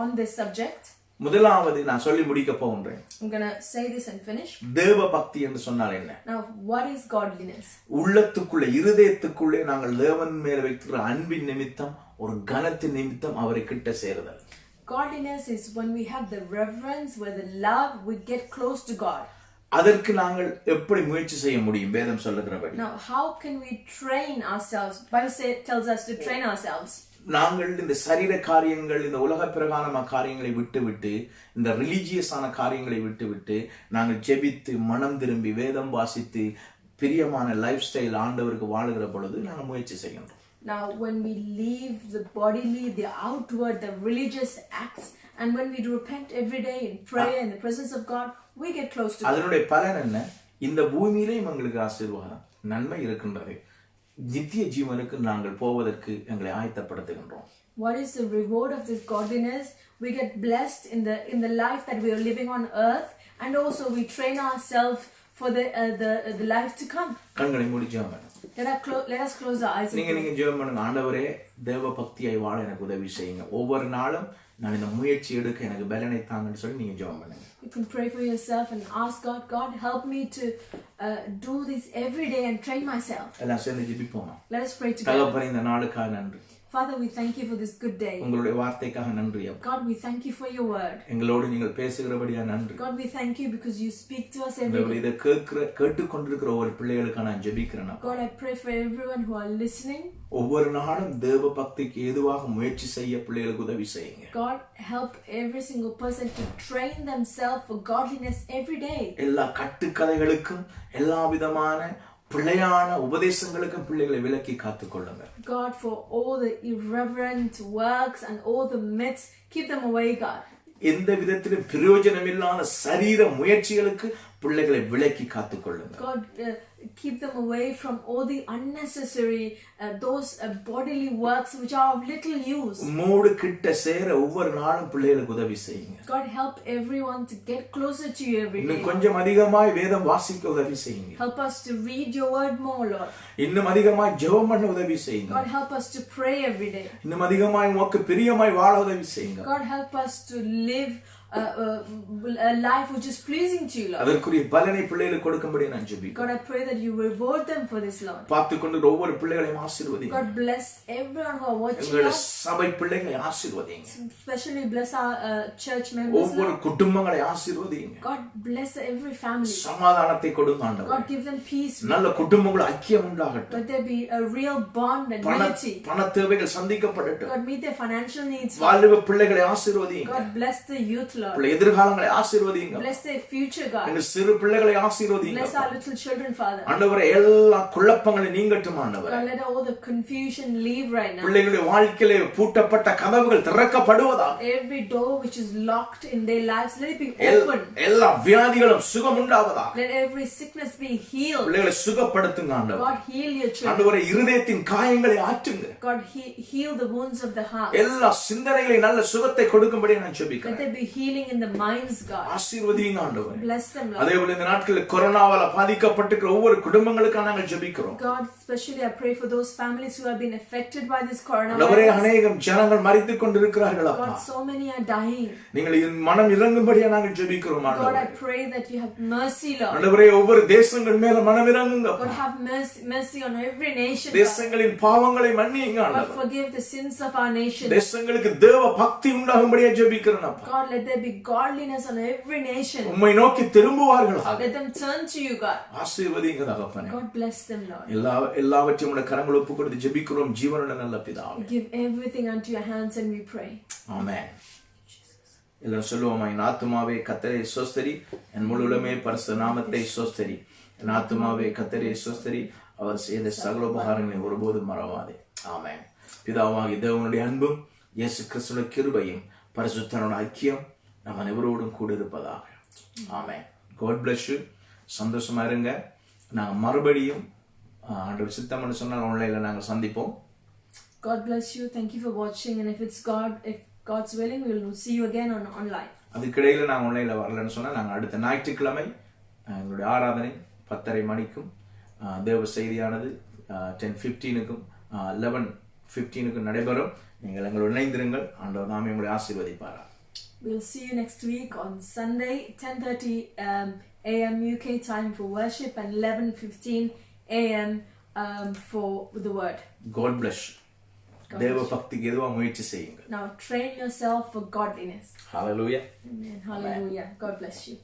B: on this subject.
A: முதலாவது நான் சொல்லி முடிக்க போகின்றேன்.
B: I'm going to say this and finish.
A: தேவ பக்தி என்று சொன்னால் என்ன?
B: Now what is godliness?
A: உள்ளத்துக்குள்ளே இருதயத்துக்குள்ளே நாங்கள் தேவன் மேல் வைக்கிற அன்பின் நிமித்தம் ஒரு கனத்தின் நிமித்தம் அவரை கிட்ட சேருதல்.
B: Godliness is when we have the reverence, where the love, we get close to God.
A: அதற்கு நாங்கள் எப்படி முயற்சி செய்ய முடியும்? வேதம் சொல்லுகிறபடி.
B: Now how can we train ourselves? Bible tells us to train ourselves.
A: நாங்கள் இந்த சரீர காரியங்கள், இந்த உலக பிரகாரமான காரியங்களை விட்டுவிட்டு, இந்த ரிலிஜியஸான காரியங்களை விட்டுவிட்டு நாங்கள் ஜெபித்து மனம் திரும்பி வேதம் வாசித்து பிரியமான லைஃப் ஸ்டைல் ஆண்டவருக்கு வாழுகிற பொழுது நாங்கள் முயற்சி செய்கின்றோம்.
B: Now when we leave the bodily, the outward, the religious acts, and when we repent every day in prayer in the presence of God, we get close to God.
A: அதனுடைய பலன் என்ன? இந்த பூமியிலேயும் எங்களுக்கு ஆசீர்வாதம் நன்மை இருக்கின்றது. நித்திய ஜீவனுக்கு நாங்கள் போவதற்கு எங்களை ஆயத்தப்படுத்துகின்றோம்.
B: What is the reward of this godliness? We get blessed in the life that we are living on earth, and also we train ourselves for the life to come.
A: கண்களை மூடி ஜெபம் பண்ணுங்க.
B: Let us close our eyes.
A: நீங்க ஜெபம் பண்ணுங்க. ஆண்டவரே, தேவ பக்தியாய் வாழ எனக்கு உதவி செய்யுங்க. ஒவ்வொரு நாளும் நான் இந்த முயற்சி எடுக்க எனக்கு பலனை தாங்கன்னு சொல்லி நீங்க ஜெபம் பண்ணுங்க.
B: You can pray for yourself and ask God, God, help me to do this every day and train myself.
A: எல்லாம் சேர்ந்து ஜெபிப்போம்.
B: Let us pray together.
A: தகப்பனே, இந்த நாளுக்காக நன்றி.
B: Father, we thank you for this good day.
A: உங்களுடைய வார்த்தைக்காக நன்றி.
B: God, we thank you for your word.
A: எங்களோடு நீங்கள் பேசுகிறபடியா நன்றி.
B: God, we thank you because you speak to us every day.
A: இதை கேட்டுக்கொண்டிருக்கிற ஒவ்வொரு பிள்ளைகளுக்கு நான் ஜெபிக்கிறேன்.
B: God, I pray for everyone who are listening.
A: ஒவ்வொரு நாளும் தேவ பக்திக்கு ஏதுவாக முயற்சி செய்ய பிள்ளைகளுக்கு உதவி செய்யுங்க.
B: God, help every single person to train themselves for godliness every day.
A: எல்லா கட்டுக்கதைகளுக்கும் எல்லா விதமான பிள்ளையான உபதேசங்களுக்கும் பிள்ளைகளை விலக்கி காத்துக்கொள்ளுங்க.
B: God, for all the irreverent works and all the myths, keep them away, God.
A: எந்த விதத்திலும் பிரயோஜனமில்லாத சரீர முயற்சிகளுக்கு பிள்ளைகளை விலக்கி காத்துக்கொள்ளுங்க.
B: God, keep them away from all the unnecessary those bodily works which are of little use.
A: உம்மோடு கிட்ட சேர ஒவ்வொரு நாளும் பிள்ளைகளுக்கு உதவி செய்யுங்க.
B: God, help everyone to get closer to you every day.
A: இன்னும் கொஞ்சம் அதிகமாய் வேதம் வாசிக்க உதவி செய்யுங்க.
B: Help us to read your word more, Lord.
A: இன்னும் அதிகமாய் ஜெபம் பண்ண உதவி செய்யுங்க.
B: God, help us to pray every day.
A: இன்னும் அதிகமாய் உமக்கு பிரியமாய் வாழ உதவி செய்யுங்க.
B: God, help us to live a life which is pleasing to you, Lord.
A: அதற்குரிய பலனை பிள்ளைகளுக்கு கொடுக்கும்படி நான் ஜெபிக்கிறேன்.
B: God, I pray that you reward them for this, Lord.
A: பார்த்துக்கொண்டு ஒவ்வொரு பிள்ளைகளையும் ஆசீர்வதிங்க.
B: God, bless everyone who are watching
A: எங்களுடைய
B: us.
A: சபை பிள்ளைகளை ஆசீர்வதிங்க.
B: Especially bless our church members,
A: ஒவ்வொரு
B: Lord.
A: குடும்பங்களை ஆசீர்வதிங்க.
B: God, bless every family.
A: சமாதானத்தை கொடுங்க ஆண்டவரே.
B: God, give them peace.
A: நல்ல குடும்பங்கள் ஐக்கியம் உண்டாகட்டும்.
B: Let there be a real bond and unity.
A: பண தேவைகள் சந்திக்கப்படட்டும்.
B: God, meet their financial needs.
A: வாலிப பிள்ளைகளை ஆசீர்வதிங்க.
B: God, bless the youth, Lord.
A: எதிர்காலங்களை ஆசீர்வதிங்க.
B: Bless their future, God.
A: இந்த சிறு பிள்ளைகளை ஆசீர்வதிங்க.
B: Bless our little children, Father.
A: ஆண்டவரே, எல்லா குழப்பங்களை நீங்கட்டும் ஆண்டவரே.
B: God, let all the confusion leave right now.
A: பிள்ளைகளுடைய வாழ்க்கையிலே பூட்டப்பட்ட கதவுகள் திறக்கப்படுவதாக.
B: Every door which is locked in their lives, let it be open.
A: எல்லா வியாதிகளும் சுகம் உண்டாவதாக.
B: Let every sickness be healed.
A: பிள்ளைகளை சுகப்படுத்துங்க ஆண்டவரே.
B: God, heal your children.
A: ஆண்டவரே, இருதயத்தின் காயங்களை ஆற்றுங்க.
B: God, heal the wounds of the heart.
A: எல்லா சிந்தனைகளை நல்ல சுகத்தை கொடுக்கும்படி நான்
B: Let
A: ஜெபிக்கிறேன்.
B: there be healing healing in the minds, God.
A: ஆசீர்வதிங்க ஆண்டவரே.
B: Bless them, Lord.
A: அதேபோல இந்த நாட்களில் கொரோனாவால பாதிக்கப்பட்டிருக்கிற ஒவ்வொரு குடும்பங்களுக்காக நாங்கள் ஜெபிக்கிறோம்.
B: God, especially I pray for those families who have been affected by this coronavirus.
A: ஆண்டவரே, அநேகம் ஜனங்கள் மரித்துக் கொண்டிருக்கிறார்கள் அப்பா.
B: God, so many are dying.
A: நீங்கள் இதன் மனம் இறங்கும்படியா நாங்கள் ஜெபிக்கிறோம்
B: God,
A: ஆண்டவரே.
B: I pray that you have mercy, Lord.
A: ஆண்டவரே, ஒவ்வொரு தேசங்கள் மேல மனம் இறங்குங்க
B: God,
A: அப்பா.
B: have mercy on every nation, God.
A: தேசங்களின் பாவங்களை மன்னியுங்க
B: God,
A: ஆண்டவரே.
B: forgive the sins of our nation.
A: தேசங்களுக்கு தேவ பக்தி உண்டாகும்படியா ஜெபிக்கிறேன் அப்பா.
B: God, let there be godliness on every nation.
A: உம்மை நோக்கி திரும்புவார்களாக.
B: Let them turn to you, God.
A: ஆசீர்வதிங்க தகப்பனே.
B: God, bless them, Lord.
A: எல்லாவற்றையும் உம்முடைய கரங்களில் ஒப்புக்கொடுத்து ஜெபிக்கிறோம் ஜீவனுள்ள நல்ல பிதாவே.
B: We give everything unto your hands and we pray.
A: ஆமென். எல்லாரும் சொல்லுவோமா, என் ஆத்துமாவே கர்த்தரை ஸ்தோத்திரி, என் முழு உள்ளமே பரிசுத்த நாமத்தை ஸ்தோத்திரி. என் ஆத்துமாவே கர்த்தரை ஸ்தோத்திரி, அவர் செய்த சகல உபகாரங்களை ஒருபோதும் மறவாதே. ஆமென். பிதாவாகிய தேவனுடைய அன்பும் இயேசு கிறிஸ்துவின் கிருபையும் பரிசுத்தனோட ஐக்கியம் நம்ம அனைவரோடும் கூட இருப்பதாக. ஆமென். God bless you. சந்தோஷமா இருங்க. நாங்கள் மறுபடியும் ஆண்டவர் சித்தம்னு சொன்னால் ஆன்லைன்ல நாங்கள் சந்திப்போம்.
B: God bless you. Thank you for watching, and if God's willing, we will see you again online.
A: அதுக்கிடையில் நாங்கள் ஆன்லைனில் வரலன்னு சொன்னால் நாங்கள் அடுத்த ஞாயிற்றுக்கிழமை எங்களுடைய ஆராதனை 10:30 மணிக்கும் தேவ செய்தியானது 10:15க்கும் 11:15க்கும் நடைபெறும். நீங்கள் எங்களோடு இணைந்திருங்கள். ஆண்டவர் நாமே உங்களை ஆசீர்வதிப்பாரா.
B: We'll see you next week on Sunday, 10:30 a.m. UK time for worship and 11:15 a.m. For the word.
A: God bless you. தேவ பக்திக்கு எதுவா முயற்சி செய்யுங்க.
B: Now train yourself for godliness.
A: Hallelujah.
B: Amen. Hallelujah. God bless you.